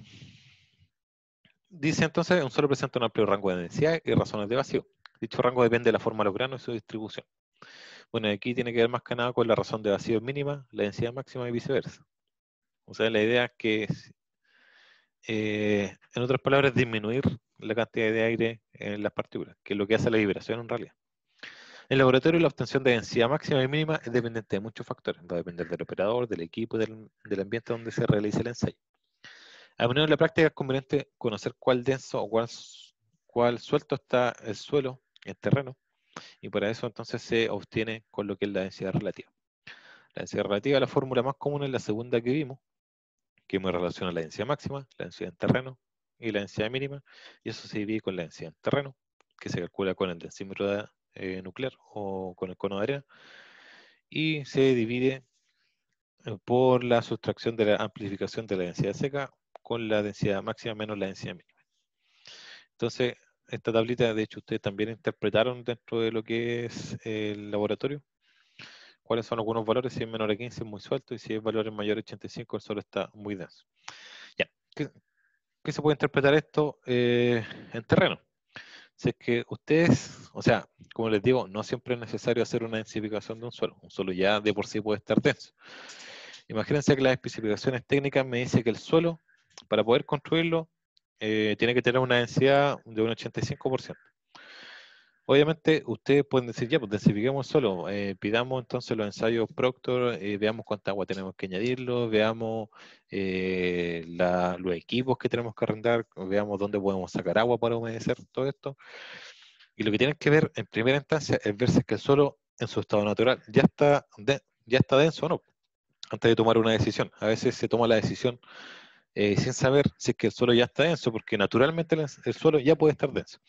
Dice entonces, un suelo presenta un amplio rango de densidad y razones de vacío. Dicho rango depende de la forma de los granos y su distribución. Bueno, aquí tiene que ver más que nada con la razón de vacío mínima, la densidad máxima y viceversa. O sea, la idea es que en otras palabras, disminuir la cantidad de aire en las partículas, que es lo que hace la vibración en realidad. En el laboratorio, la obtención de densidad máxima y mínima es dependiente de muchos factores. Va a depender del operador, del equipo y del ambiente donde se realice el ensayo. A menudo en la práctica es conveniente conocer cuál denso o cuál suelto está el suelo, el terreno, y para eso entonces se obtiene con lo que es la densidad relativa. La densidad relativa, la fórmula más común es la segunda que vimos, que me relaciona la densidad máxima, la densidad en terreno y la densidad mínima, y eso se divide con la densidad en terreno, que se calcula con el densímetro nuclear o con el cono de arena, y se divide por la sustracción de la amplificación de la densidad seca con la densidad máxima menos la densidad mínima. Entonces, esta tablita, de hecho, ustedes también interpretaron dentro de lo que es el laboratorio cuáles son algunos valores. Si es menor a 15 es muy suelto, y si es valor mayor a 85 el suelo está muy denso. Ya, ¿qué se puede interpretar esto en terreno? Si es que ustedes, o sea, como les digo, no siempre es necesario hacer una densificación de un suelo. Un suelo ya de por sí puede estar denso. Imagínense que las especificaciones técnicas me dicen que el suelo, para poder construirlo, tiene que tener una densidad de un 85%. Obviamente, ustedes pueden decir, ya, pues densifiquemos el suelo, pidamos entonces los ensayos Proctor, veamos cuánta agua tenemos que añadirlo, veamos los equipos que tenemos que arrendar, veamos dónde podemos sacar agua para humedecer todo esto. Y lo que tienen que ver en primera instancia es ver si es que el suelo en su estado natural ya está denso o no, antes de tomar una decisión. A veces se toma la decisión sin saber si es que el suelo ya está denso, porque naturalmente el suelo ya puede estar denso.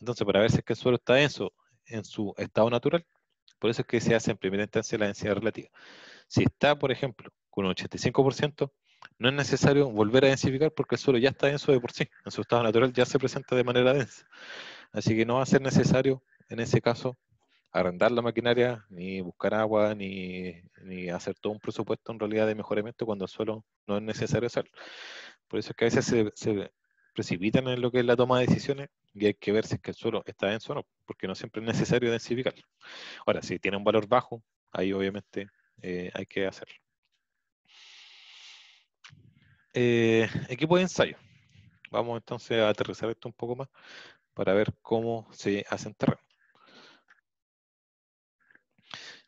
Entonces, para ver si es que el suelo está denso en su estado natural, por eso es que se hace en primera instancia la densidad relativa. Si está, por ejemplo, con un 85%, no es necesario volver a densificar porque el suelo ya está denso de por sí. En su estado natural ya se presenta de manera densa. Así que no va a ser necesario, en ese caso, arrendar la maquinaria, ni buscar agua, ni hacer todo un presupuesto en realidad de mejoramiento cuando el suelo no es necesario hacerlo. Por eso es que a veces se precipitan en lo que es la toma de decisiones y hay que ver si es que el suelo está denso o no, porque no siempre es necesario densificarlo. Ahora, si tiene un valor bajo, ahí obviamente hay que hacerlo. Equipo de ensayo. Vamos entonces a aterrizar esto un poco más para ver cómo se hace en terreno.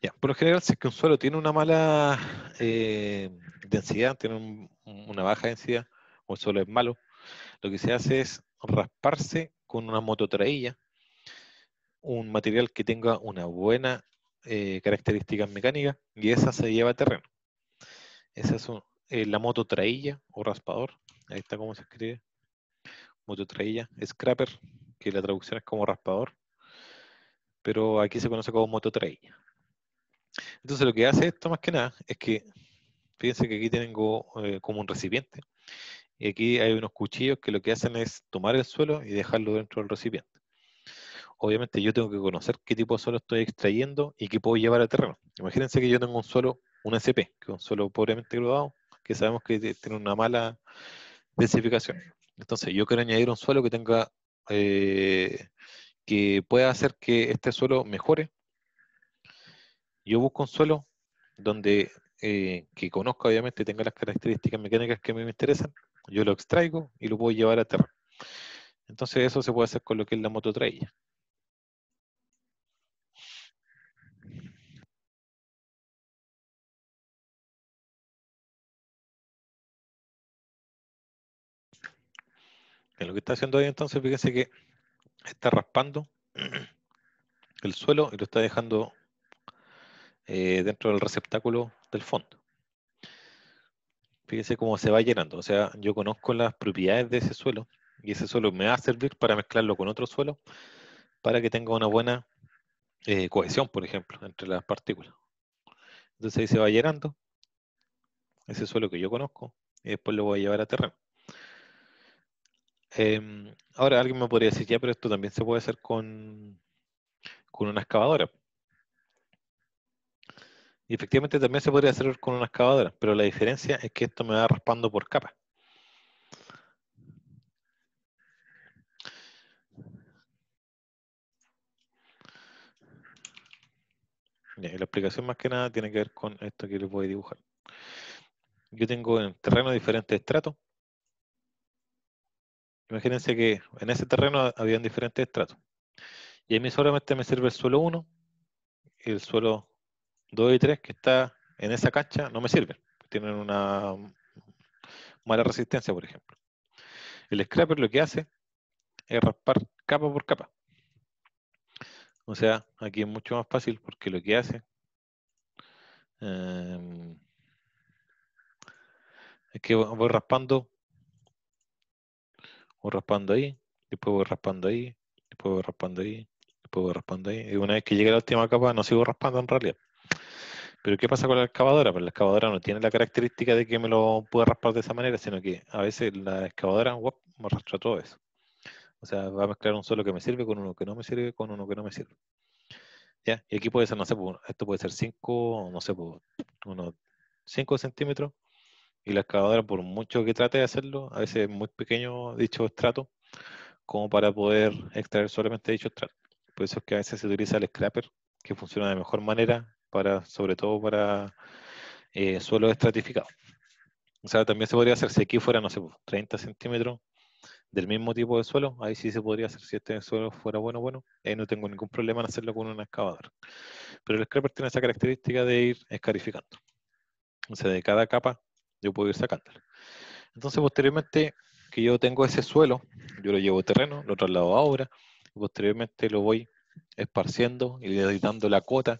Ya, por lo general, si es que un suelo tiene una mala densidad, tiene una baja densidad, o el suelo es malo, lo que se hace es rasparse con una mototraílla, un material que tenga una buena características mecánicas, y esa se lleva a terreno. Esa es la mototraílla o raspador, ahí está cómo se escribe, mototraílla, scraper, que la traducción es como raspador, pero aquí se conoce como mototraílla. Entonces lo que hace esto más que nada es que, fíjense que aquí tengo como un recipiente, y aquí hay unos cuchillos que lo que hacen es tomar el suelo y dejarlo dentro del recipiente. Obviamente yo tengo que conocer qué tipo de suelo estoy extrayendo y qué puedo llevar a terreno. Imagínense que yo tengo un suelo, un SP, que es un suelo pobremente graduado, que sabemos que tiene una mala densificación. Entonces yo quiero añadir un suelo que tenga, que pueda hacer que este suelo mejore. Yo busco un suelo donde que conozca, obviamente, tenga las características mecánicas que me interesan. Yo lo extraigo y lo puedo llevar a terreno. Entonces eso se puede hacer con lo que es la mototraílla. En lo que está haciendo ahí entonces, fíjense que está raspando el suelo y lo está dejando dentro del receptáculo del fondo. Fíjense cómo se va llenando. O sea, yo conozco las propiedades de ese suelo y ese suelo me va a servir para mezclarlo con otro suelo para que tenga una buena cohesión, por ejemplo, entre las partículas. Entonces ahí se va llenando ese suelo que yo conozco y después lo voy a llevar a terreno. Ahora alguien me podría decir, ya, pero esto también se puede hacer con una excavadora. Y efectivamente también se podría hacer con una excavadora, pero la diferencia es que esto me va raspando por capas. Ya, y la explicación más que nada tiene que ver con esto que les voy a dibujar. Yo tengo en terreno diferentes estratos. Imagínense que en ese terreno habían diferentes estratos. Y a mí solamente me sirve el suelo 1 y el suelo 2 y 3 que está en esa cancha no me sirven. Tienen una mala resistencia, por ejemplo. El scraper lo que hace es raspar capa por capa. O sea, aquí es mucho más fácil porque lo que hace eh, es que voy raspando ahí, después voy raspando ahí, después voy raspando ahí, después voy raspando ahí. Y una vez que llegue a la última capa no sigo raspando en realidad. Pero ¿qué pasa con la excavadora? Pues la excavadora no tiene la característica de que me lo pueda raspar de esa manera, sino que a veces la excavadora me arrastra todo eso. O sea, va a mezclar un suelo que me sirve con uno que no me sirve, con uno que no me sirve. ¿Ya? Y aquí puede ser, no sé, pues, esto puede ser 5, no sé, pues, unos 5 centímetros. Y la excavadora, por mucho que trate de hacerlo, a veces es muy pequeño dicho estrato, como para poder extraer solamente dicho estrato. Por eso es que a veces se utiliza el scraper, que funciona de mejor manera, sobre todo para suelos estratificados. O sea, también se podría hacer si aquí fuera, no sé, 30 centímetros del mismo tipo de suelo, ahí sí se podría hacer si este suelo fuera bueno, ahí no tengo ningún problema en hacerlo con una excavadora. Pero el scraper tiene esa característica de ir escarificando. O sea, de cada capa yo puedo ir sacándola. Entonces, posteriormente que yo tengo ese suelo, yo lo llevo a terreno, lo traslado a obra, y posteriormente lo voy esparciendo y le doy dando la cota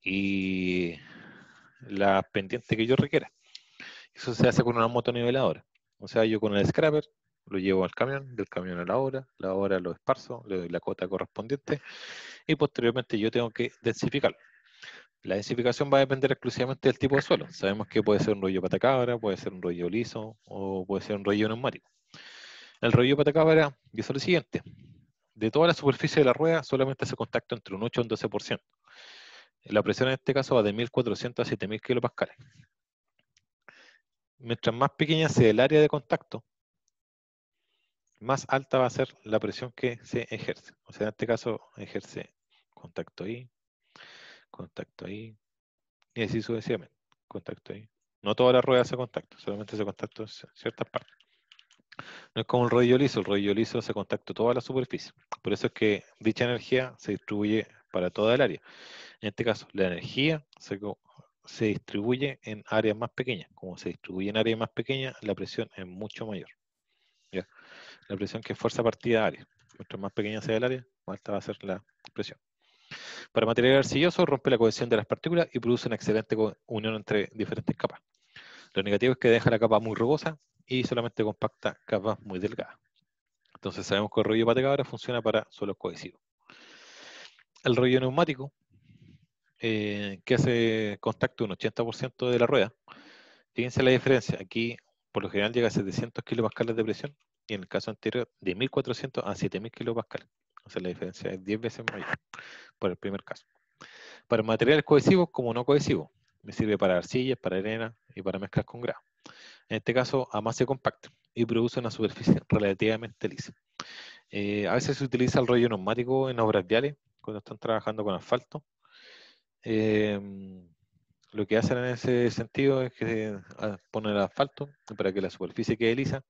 y la pendiente que yo requiera. Eso se hace con una motoniveladora. O sea, yo con el scraper lo llevo al camión, del camión a la obra lo esparzo, le doy la cota correspondiente y posteriormente yo tengo que densificarlo. La densificación va a depender exclusivamente del tipo de suelo. Sabemos que puede ser un rollo patacabra, puede ser un rollo liso o puede ser un rollo neumático. El rollo patacabra dice lo siguiente: de toda la superficie de la rueda solamente se contacta entre un 8 y un 12%. La presión en este caso va de 1400 a 7000 kilopascales. Mientras más pequeña sea el área de contacto, más alta va a ser la presión que se ejerce. O sea, en este caso ejerce contacto ahí, y así sucesivamente. Contacto ahí. No toda la rueda hace contacto, solamente hace contacto en ciertas partes. No es como el rollo liso hace contacto toda la superficie. Por eso es que dicha energía se distribuye para toda el área. En este caso, la energía se distribuye en áreas más pequeñas. Como se distribuye en áreas más pequeñas, la presión es mucho mayor. ¿Ya? La presión que es fuerza partida área. Mientras más pequeña sea el área, más alta va a ser la presión. Para material arcilloso, rompe la cohesión de las partículas y produce una excelente unión entre diferentes capas. Lo negativo es que deja la capa muy rugosa y solamente compacta capas muy delgadas. Entonces sabemos que el rollo patacabra funciona para suelos cohesivos. El rollo neumático, que hace contacto un 80% de la rueda, fíjense la diferencia. Aquí por lo general llega a 700 kilopascales de presión y en el caso anterior de 1400 a 7000 kilopascales. O sea, la diferencia es 10 veces mayor por el primer caso. Para materiales cohesivos como no cohesivos, me sirve para arcillas, para arena y para mezclas con grava. En este caso, además se compacta y produce una superficie relativamente lisa. A veces se utiliza el rollo neumático en obras viales cuando están trabajando con asfalto. Lo que hacen en ese sentido es que ponen el asfalto para que la superficie quede lisa.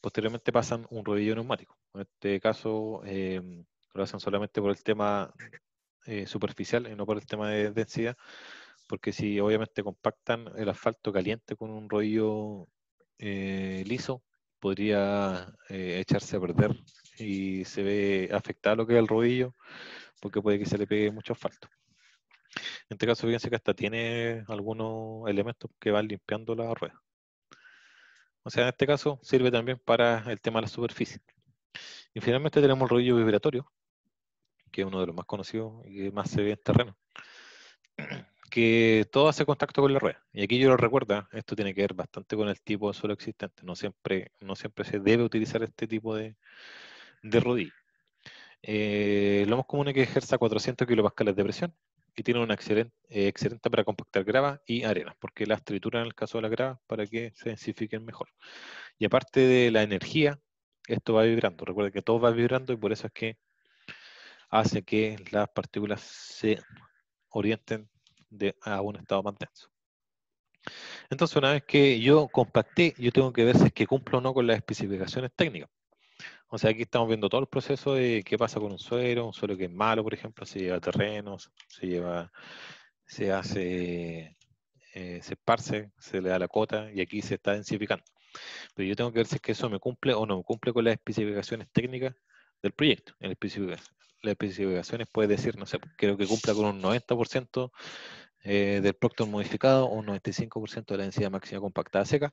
Posteriormente pasan un rodillo neumático. En este caso lo hacen solamente por el tema superficial y no por el tema de densidad, porque si obviamente compactan el asfalto caliente con un rodillo liso, podría echarse a perder y se ve afectado lo que es el rodillo, porque puede que se le pegue mucho asfalto. En este caso, fíjense que hasta tiene algunos elementos que van limpiando la rueda. O sea, en este caso sirve también para el tema de la superficie. Y finalmente tenemos el rodillo vibratorio, que es uno de los más conocidos y que más se ve en terreno, que todo hace contacto con la rueda. Y aquí yo lo recuerdo, esto tiene que ver bastante con el tipo de suelo existente. No siempre se debe utilizar este tipo de rodillo. Lo más común es que ejerza 400 kilopascales de presión y tiene una excelente para compactar grava y arena, porque las trituran en el caso de la grava para que se densifiquen mejor. Y aparte de la energía, esto va vibrando. Recuerda que todo va vibrando y por eso es que hace que las partículas se orienten a un estado más denso. Entonces, una vez que yo compacté, yo tengo que ver si es que cumplo o no con las especificaciones técnicas. O sea, aquí estamos viendo todo el proceso de qué pasa con un suelo que es malo, por ejemplo, se lleva terrenos, se hace, se esparce, se le da la cota y aquí se está densificando. Pero yo tengo que ver si es que eso me cumple o no me cumple con las especificaciones técnicas del proyecto. Las especificaciones puede decir, no sé, quiero que cumpla con un 90% del Procton modificado o un 95% de la densidad máxima compactada seca.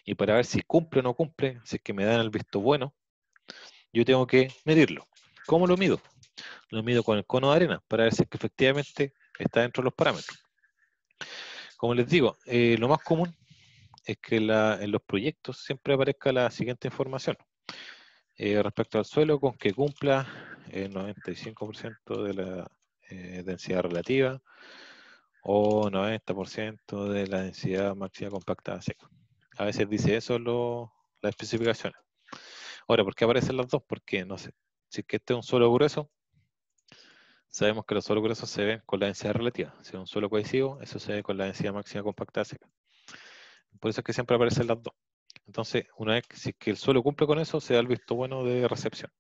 Y para ver si cumple o no cumple, si es que me dan el visto bueno, yo tengo que medirlo. ¿Cómo lo mido? Lo mido con el cono de arena para ver si es que efectivamente está dentro de los parámetros. Como les digo, lo más común es que en los proyectos siempre aparezca la siguiente información. Respecto al suelo, con que cumpla el 95% de la densidad relativa o 90% de la densidad máxima compactada seca. A veces dice eso las especificaciones. Ahora, ¿por qué aparecen las dos? Porque, no sé, si es que este es un suelo grueso, sabemos que los suelos gruesos se ven con la densidad relativa. Si es un suelo cohesivo, eso se ve con la densidad máxima compactada seca. Por eso es que siempre aparecen las dos. Entonces, una vez que, si es que el suelo cumple con eso, se da el visto bueno de recepción.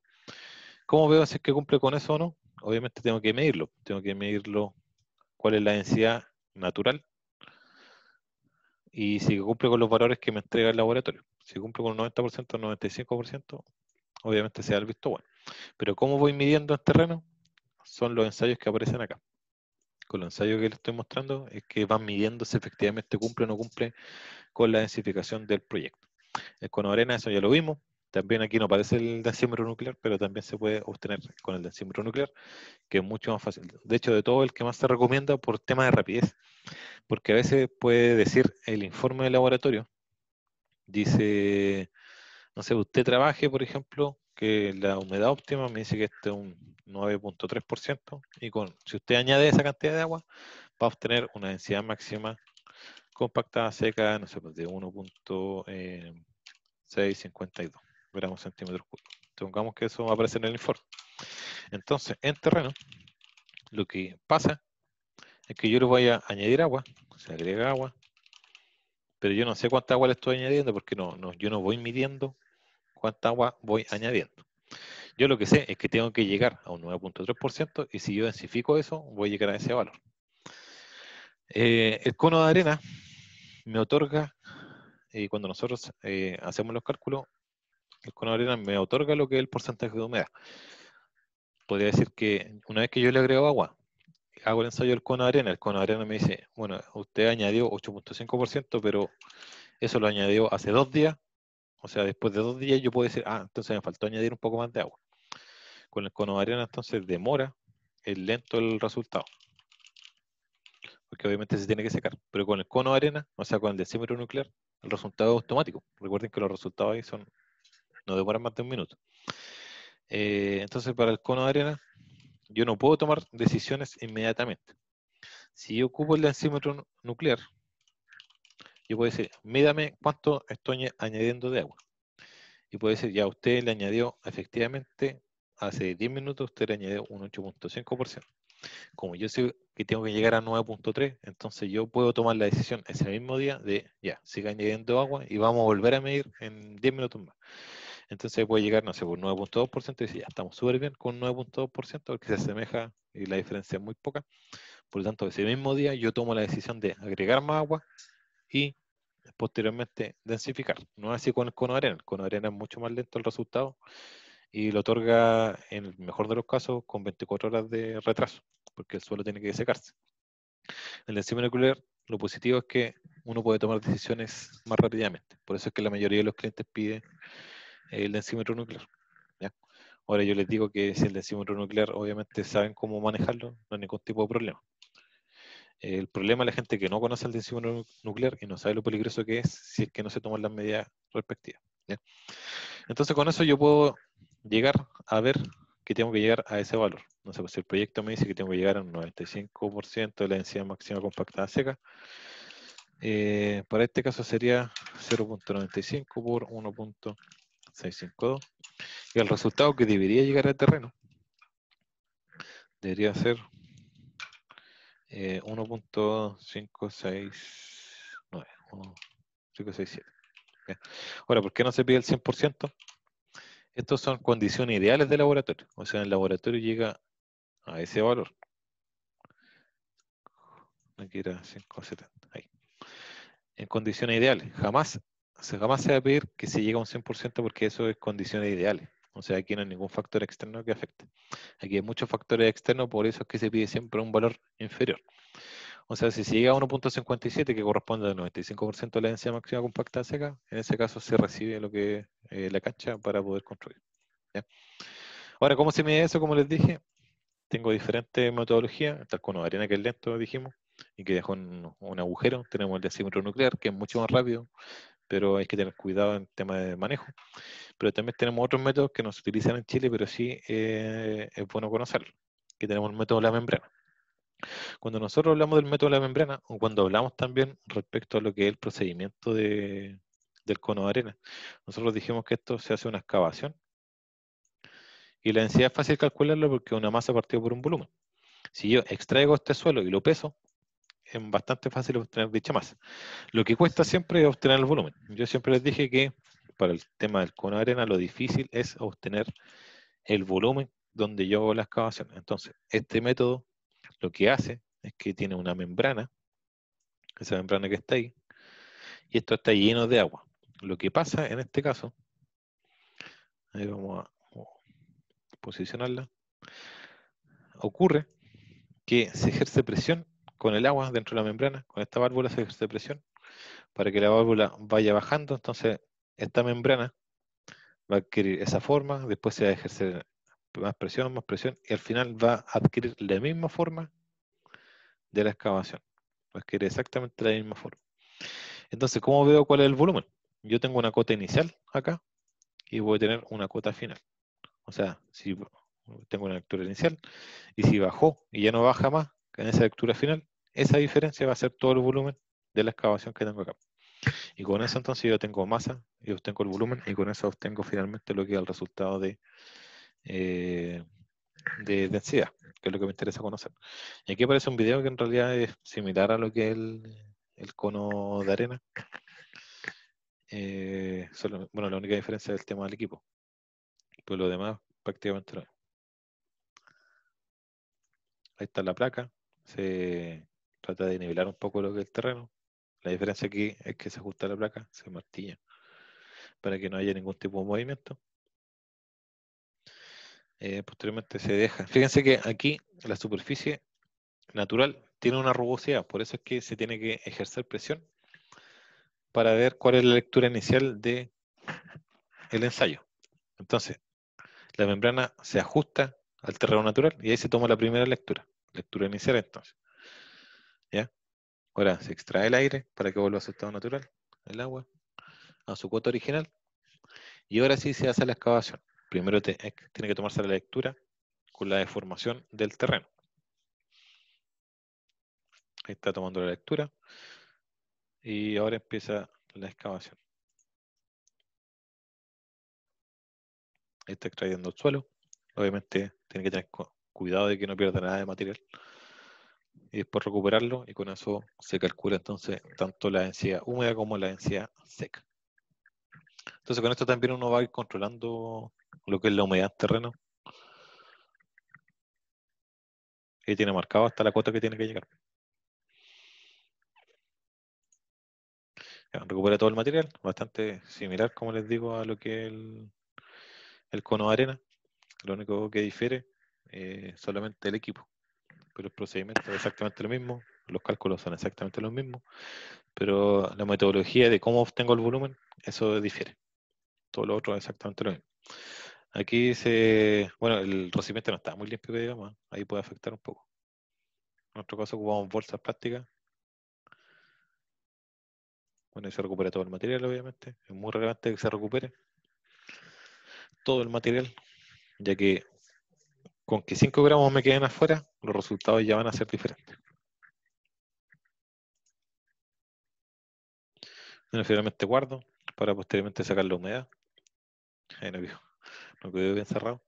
¿Cómo veo si es que cumple con eso o no? Obviamente tengo que medirlo. Tengo que medirlo cuál es la densidad natural y si cumple con los valores que me entrega el laboratorio. Si cumple con el 90% o 95%, obviamente se da el visto bueno. Pero ¿cómo voy midiendo en terreno? Son los ensayos que aparecen acá. Con los ensayos que les estoy mostrando es que van midiendo si efectivamente cumple o no cumple con la densificación del proyecto. El cono de arena, eso ya lo vimos. También aquí no aparece el densímetro nuclear, pero también se puede obtener con el densímetro nuclear, que es mucho más fácil. De hecho, de todo el que más se recomienda por tema de rapidez, porque a veces puede decir el informe de laboratorio, dice, no sé, usted trabaje, por ejemplo, que la humedad óptima me dice que este es un 9.3%, y si usted añade esa cantidad de agua, va a obtener una densidad máxima compactada seca, no sé, pues de 1.652 gramos centímetros cúbicos. Supongamos que eso aparece en el informe. Entonces, en terreno, lo que pasa es que yo le voy a añadir agua, se agrega agua, pero yo no sé cuánta agua le estoy añadiendo porque yo no voy midiendo cuánta agua voy añadiendo. Yo lo que sé es que tengo que llegar a un 9.3% y si yo densifico eso, voy a llegar a ese valor. El cono de arena me otorga, cuando nosotros hacemos los cálculos, el cono de arena me otorga lo que es el porcentaje de humedad. Podría decir que una vez que yo le agrego agua, hago el ensayo del cono de arena, el cono de arena me dice, bueno, usted añadió 8.5%, pero eso lo añadió hace 2 días, o sea, después de 2 días yo puedo decir, entonces me faltó añadir un poco más de agua. Con el cono de arena entonces demora, es lento el resultado, porque obviamente se tiene que secar, pero con el cono de arena, o sea, con el densímetro nuclear, el resultado es automático. Recuerden que los resultados ahí no demoran más de un minuto. Entonces, para el cono de arena, yo no puedo tomar decisiones inmediatamente. Si yo ocupo el densímetro nuclear, yo puedo decir, mídame cuánto estoy añadiendo de agua. Y puede decir, ya usted le añadió efectivamente, hace 10 minutos usted le añadió un 8.5%. Como yo sé que tengo que llegar a 9.3, entonces yo puedo tomar la decisión ese mismo día de, ya, siga añadiendo agua y vamos a volver a medir en 10 minutos más. Entonces puede llegar, no sé, por 9.2% y decir, ya, estamos súper bien con 9.2% porque se asemeja y la diferencia es muy poca. Por lo tanto, ese mismo día yo tomo la decisión de agregar más agua y posteriormente densificar. No es así con el cono de arena. El cono de arena es mucho más lento el resultado y lo otorga, en el mejor de los casos, con 24 horas de retraso, porque el suelo tiene que secarse. En el densímetro nuclear, lo positivo es que uno puede tomar decisiones más rápidamente. Por eso es que la mayoría de los clientes pide el densímetro nuclear. ¿Ya? Ahora yo les digo que si el densímetro nuclear obviamente saben cómo manejarlo, no hay ningún tipo de problema. El problema es la gente que no conoce el densímetro nuclear y no sabe lo peligroso que es si es que no se toman las medidas respectivas. ¿Ya? Entonces con eso yo puedo llegar a ver que tengo que llegar a ese valor. No sé, pues si el proyecto me dice que tengo que llegar a un 95% de la densidad máxima compactada seca, para este caso sería 0.95 por 1.652. Y el resultado que debería llegar al terreno debería ser 1.569, 1.567. Ahora, ¿por qué no se pide el 100%? Estas son condiciones ideales de laboratorio. O sea, el laboratorio llega a ese valor. Aquí era 570. Ahí. En condiciones ideales. Jamás se va a pedir que se llegue a un 100% porque eso es condiciones ideales. O sea, aquí no hay ningún factor externo que afecte. Aquí hay muchos factores externos, por eso es que se pide siempre un valor inferior. O sea, si se llega a 1.57, que corresponde al 95% de la densidad máxima compacta seca, en ese caso se recibe lo que es la cancha para poder construir. ¿Ya? Ahora, ¿cómo se mide eso? Como les dije, tengo diferentes metodologías. Está el cono de arena, que es lento, dijimos. y que dejó un agujero. Tenemos el densímetro nuclear, que es mucho más rápido, pero hay que tener cuidado en el tema de manejo. Pero también tenemos otros métodos que no se utilizan en Chile, pero sí es bueno conocerlo, que tenemos el método de la membrana. Cuando nosotros hablamos del método de la membrana, o cuando hablamos también respecto a lo que es el procedimiento del cono de arena, nosotros dijimos que esto se hace una excavación, y la densidad es fácil calcularlo porque es una masa partida por un volumen. Si yo extraigo este suelo y lo peso, es bastante fácil obtener dicha masa. Lo que cuesta siempre es obtener el volumen. Yo siempre les dije que para el tema del cono de arena lo difícil es obtener el volumen donde yo hago la excavación. Entonces, este método lo que hace es que tiene una membrana, esa membrana que está ahí, y esto está lleno de agua. Lo que pasa en este caso, ahí vamos a posicionarla, ocurre que se ejerce presión con el agua dentro de la membrana, con esta válvula se ejerce presión para que la válvula vaya bajando, entonces esta membrana va a adquirir esa forma, después se va a ejercer más presión, y al final va a adquirir la misma forma de la excavación. Va a adquirir exactamente la misma forma. Entonces, ¿cómo veo cuál es el volumen? Yo tengo una cota inicial acá y voy a tener una cota final. O sea, si tengo una lectura inicial y si bajó y ya no baja más en esa lectura final, esa diferencia va a ser todo el volumen de la excavación que tengo acá. Y con eso entonces yo tengo masa y obtengo el volumen y con eso obtengo finalmente lo que es el resultado de densidad, que es lo que me interesa conocer. Y aquí aparece un video que en realidad es similar a lo que es el cono de arena. Bueno, la única diferencia es el tema del equipo. Pues lo demás prácticamente no. Ahí está la placa. Se trata de nivelar un poco lo que es el terreno. La diferencia aquí es que se ajusta la placa, se martilla para que no haya ningún tipo de movimiento. Posteriormente se deja. Fíjense que aquí la superficie natural tiene una rugosidad, por eso es que se tiene que ejercer presión para ver cuál es la lectura inicial del ensayo. Entonces, la membrana se ajusta al terreno natural y ahí se toma la primera lectura inicial entonces. ¿Ya? Ahora se extrae el aire para que vuelva a su estado natural, el agua, a su cuota original, y ahora sí se hace la excavación. Primero tiene que tomarse la lectura con la deformación del terreno. Ahí está tomando la lectura y ahora empieza la excavación. Ahí está extrayendo el suelo. Obviamente tiene que tener cuidado de que no pierda nada de material. Y después recuperarlo y con eso se calcula entonces tanto la densidad húmeda como la densidad seca. Entonces con esto también uno va a ir controlando lo que es la humedad del terreno. Y tiene marcado hasta la cota que tiene que llegar. Ya, recupera todo el material, bastante similar, como les digo, a lo que es el cono de arena. Lo único que difiere es solamente el equipo. Pero el procedimiento es exactamente lo mismo, los cálculos son exactamente los mismos, pero la metodología de cómo obtengo el volumen, eso difiere. Todo lo otro es exactamente lo mismo. Aquí bueno, el recipiente no está muy limpio, que digamos, ahí puede afectar un poco. En nuestro caso ocupamos bolsas plásticas. Bueno, ahí se recupera todo el material, obviamente. Es muy relevante que se recupere todo el material, ya que con que 5 gramos me queden afuera, los resultados ya van a ser diferentes. Bueno, finalmente guardo para posteriormente sacar la humedad. Ahí no quedó bien cerrado.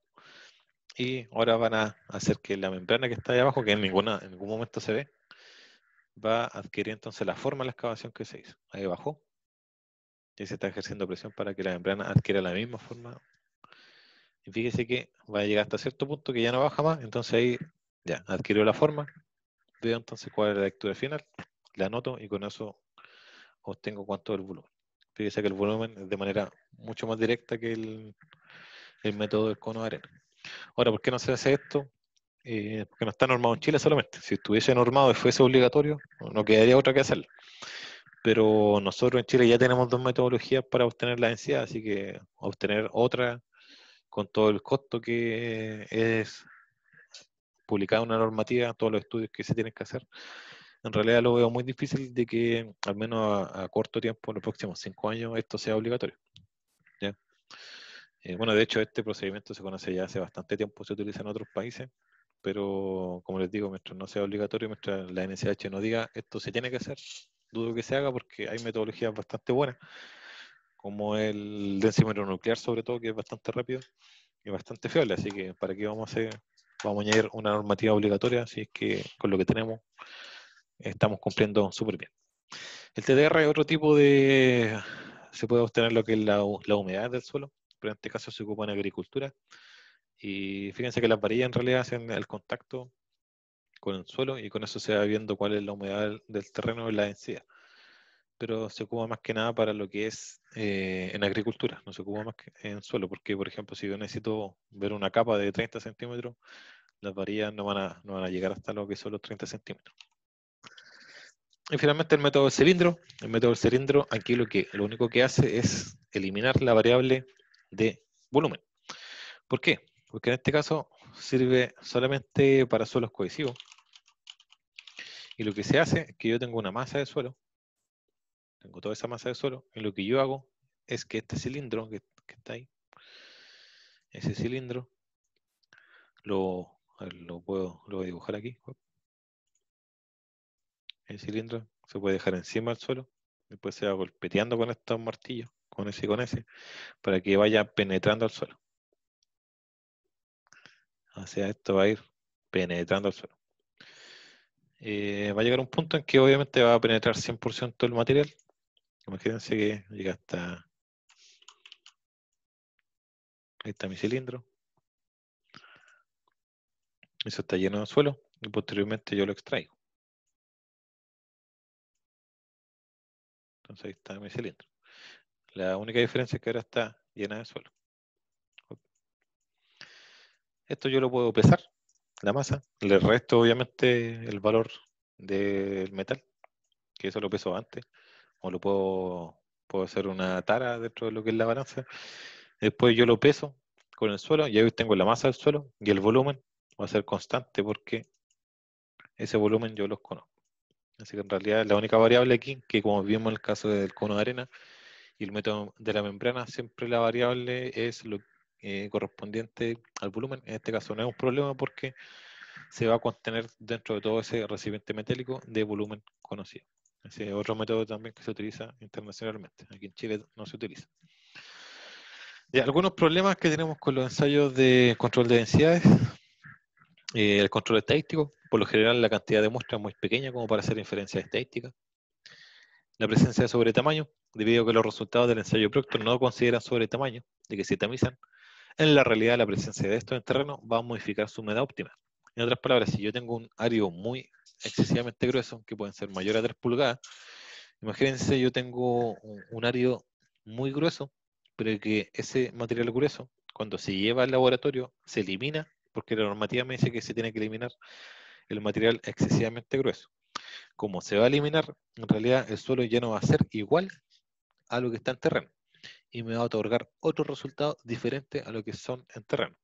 Y ahora van a hacer que la membrana que está ahí abajo, que en ningún momento se ve, va a adquirir entonces la forma de la excavación que se hizo. Ahí bajó. Y se está ejerciendo presión para que la membrana adquiera la misma forma. Y fíjese que va a llegar hasta cierto punto que ya no baja más. Entonces ahí ya adquirió la forma. Veo entonces cuál es la lectura final. La anoto y con eso obtengo cuánto es el volumen. Fíjese que el volumen es de manera mucho más directa que el método del cono de arena. Ahora, ¿por qué no se hace esto? Porque no está normado en Chile solamente. Si estuviese normado y fuese obligatorio, no quedaría otra que hacerlo. Pero nosotros en Chile ya tenemos dos metodologías para obtener la densidad, así que obtener otra con todo el costo que es publicar una normativa, todos los estudios que se tienen que hacer. en realidad lo veo muy difícil de que, al menos a corto tiempo, en los próximos 5 años, esto sea obligatorio. ¿Ya? Bueno, de hecho, este procedimiento se conoce ya hace bastante tiempo, se utiliza en otros países, pero como les digo, mientras no sea obligatorio, mientras la NSH no diga esto se tiene que hacer, dudo que se haga porque hay metodologías bastante buenas, como el densímetro nuclear sobre todo, que es bastante rápido y bastante fiable, así que ¿para qué vamos a añadir una normativa obligatoria si es que con lo que tenemos estamos cumpliendo súper bien? El TDR es otro tipo de... Se puede obtener lo que es la humedad del suelo, pero en este caso se ocupa en agricultura. Y fíjense que las varillas en realidad hacen el contacto con el suelo y con eso se va viendo cuál es la humedad del terreno y la densidad. Pero se ocupa más que nada para lo que es en agricultura, no se ocupa más que en suelo, porque por ejemplo si yo necesito ver una capa de 30 centímetros, las varillas no van a llegar hasta lo que son los 30 centímetros. Y finalmente el método del cilindro. El método del cilindro aquí lo único que hace es eliminar la variable de volumen. ¿Por qué? Porque en este caso sirve solamente para suelos cohesivos. Y lo que se hace es que yo tengo una masa de suelo, tengo toda esa masa de suelo, y lo que yo hago es que este cilindro que está ahí, ese cilindro, lo voy a dibujar aquí. El cilindro se puede dejar encima del suelo, después se va golpeteando con estos martillos, con ese y con ese, para que vaya penetrando al suelo. O sea, esto va a ir penetrando al suelo. Va a llegar un punto en que obviamente va a penetrar 100% el material. Imagínense que llega hasta... Ahí está mi cilindro. Eso está lleno de suelo y posteriormente yo lo extraigo. Entonces ahí está mi cilindro. La única diferencia es que ahora está llena de suelo. Esto yo lo puedo pesar, la masa. Le resto obviamente el valor del metal, que eso lo peso antes. O puedo hacer una tara dentro de lo que es la balanza. Después yo lo peso con el suelo y ahí tengo la masa del suelo y el volumen va a ser constante porque ese volumen yo los conozco. Así que en realidad la única variable aquí, que como vimos en el caso del cono de arena y el método de la membrana, siempre la variable es lo correspondiente al volumen. En este caso no es un problema porque se va a contener dentro de todo ese recipiente metálico de volumen conocido. Ese es otro método también que se utiliza internacionalmente. Aquí en Chile no se utiliza. Y algunos problemas que tenemos con los ensayos de control de densidades. El control estadístico, por lo general la cantidad de muestras es muy pequeña como para hacer inferencias estadísticas. La presencia de sobretamaño, debido a que los resultados del ensayo Proctor no consideran sobretamaño, de que se tamizan, en la realidad la presencia de esto en el terreno va a modificar su humedad óptima. En otras palabras, si yo tengo un árido muy excesivamente grueso, que pueden ser mayor a 3 pulgadas, imagínense yo tengo un árido muy grueso, pero que ese material grueso, cuando se lleva al laboratorio, se elimina, porque la normativa me dice que se tiene que eliminar el material excesivamente grueso. Como se va a eliminar, en realidad el suelo ya no va a ser igual a lo que está en terreno y me va a otorgar otros resultados diferentes a lo que son en terreno.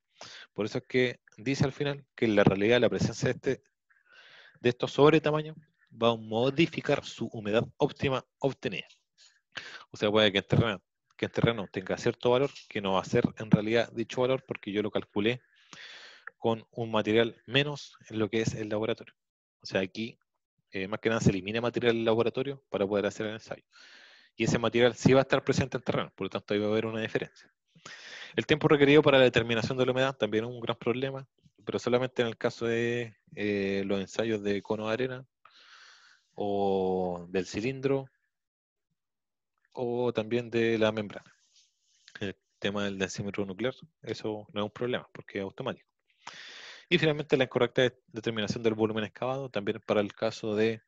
Por eso es que dice al final que en la realidad la presencia de estos sobretamaños va a modificar su humedad óptima obtenida. O sea, puede que en terreno tenga cierto valor, que no va a ser en realidad dicho valor porque yo lo calculé con un material menos en lo que es el laboratorio. O sea, aquí más que nada se elimina material del laboratorio para poder hacer el ensayo. Y ese material sí va a estar presente en terreno, por lo tanto ahí va a haber una diferencia. El tiempo requerido para la determinación de la humedad también es un gran problema, pero solamente en el caso de los ensayos de cono de arena o del cilindro o también de la membrana. El tema del densímetro nuclear, eso no es un problema porque es automático. Y finalmente la incorrecta determinación del volumen excavado, también para el caso de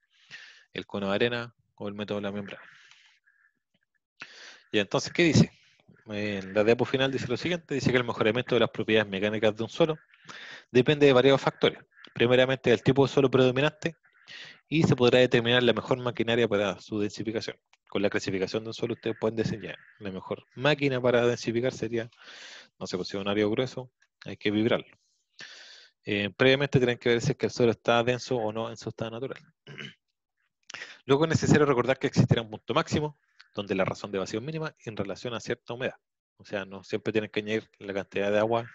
el cono de arena o el método de la membrana. Y entonces, ¿qué dice? La diapo final dice lo siguiente, dice que el mejoramiento de las propiedades mecánicas de un suelo depende de varios factores. Primeramente, del tipo de suelo predominante y se podrá determinar la mejor maquinaria para su densificación. Con la clasificación de un suelo ustedes pueden diseñar la mejor máquina para densificar sería, no sé, pues si es un área grueso, hay que vibrarlo. Previamente tienen que ver si es que el suelo está denso o no en su estado natural. Luego es necesario recordar que existirá un punto máximo donde la razón de vacío es mínima en relación a cierta humedad. O sea, no siempre tienen que añadir la cantidad de agua,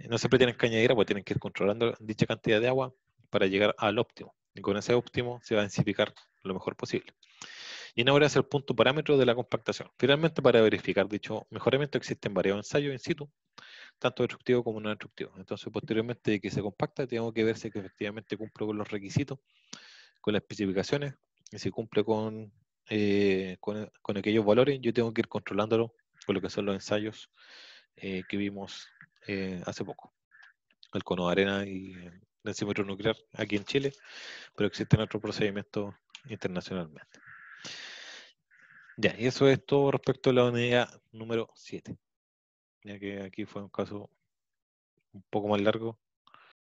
no siempre tienen que añadir agua, tienen que ir controlando dicha cantidad de agua para llegar al óptimo. Y con ese óptimo se va a densificar lo mejor posible. Y ahora es el punto parámetro de la compactación. Finalmente, para verificar dicho mejoramiento existen varios ensayos in situ, tanto destructivos como no destructivos. Entonces, posteriormente de que se compacta, tengo que ver si efectivamente cumple con los requisitos, con las especificaciones, y si cumple con aquellos valores, yo tengo que ir controlándolo con lo que son los ensayos que vimos hace poco. El cono de arena y el densímetro nuclear aquí en Chile, pero existen otros procedimientos internacionalmente. Ya, y eso es todo respecto a la unidad número 7. Ya que aquí fue un caso un poco más largo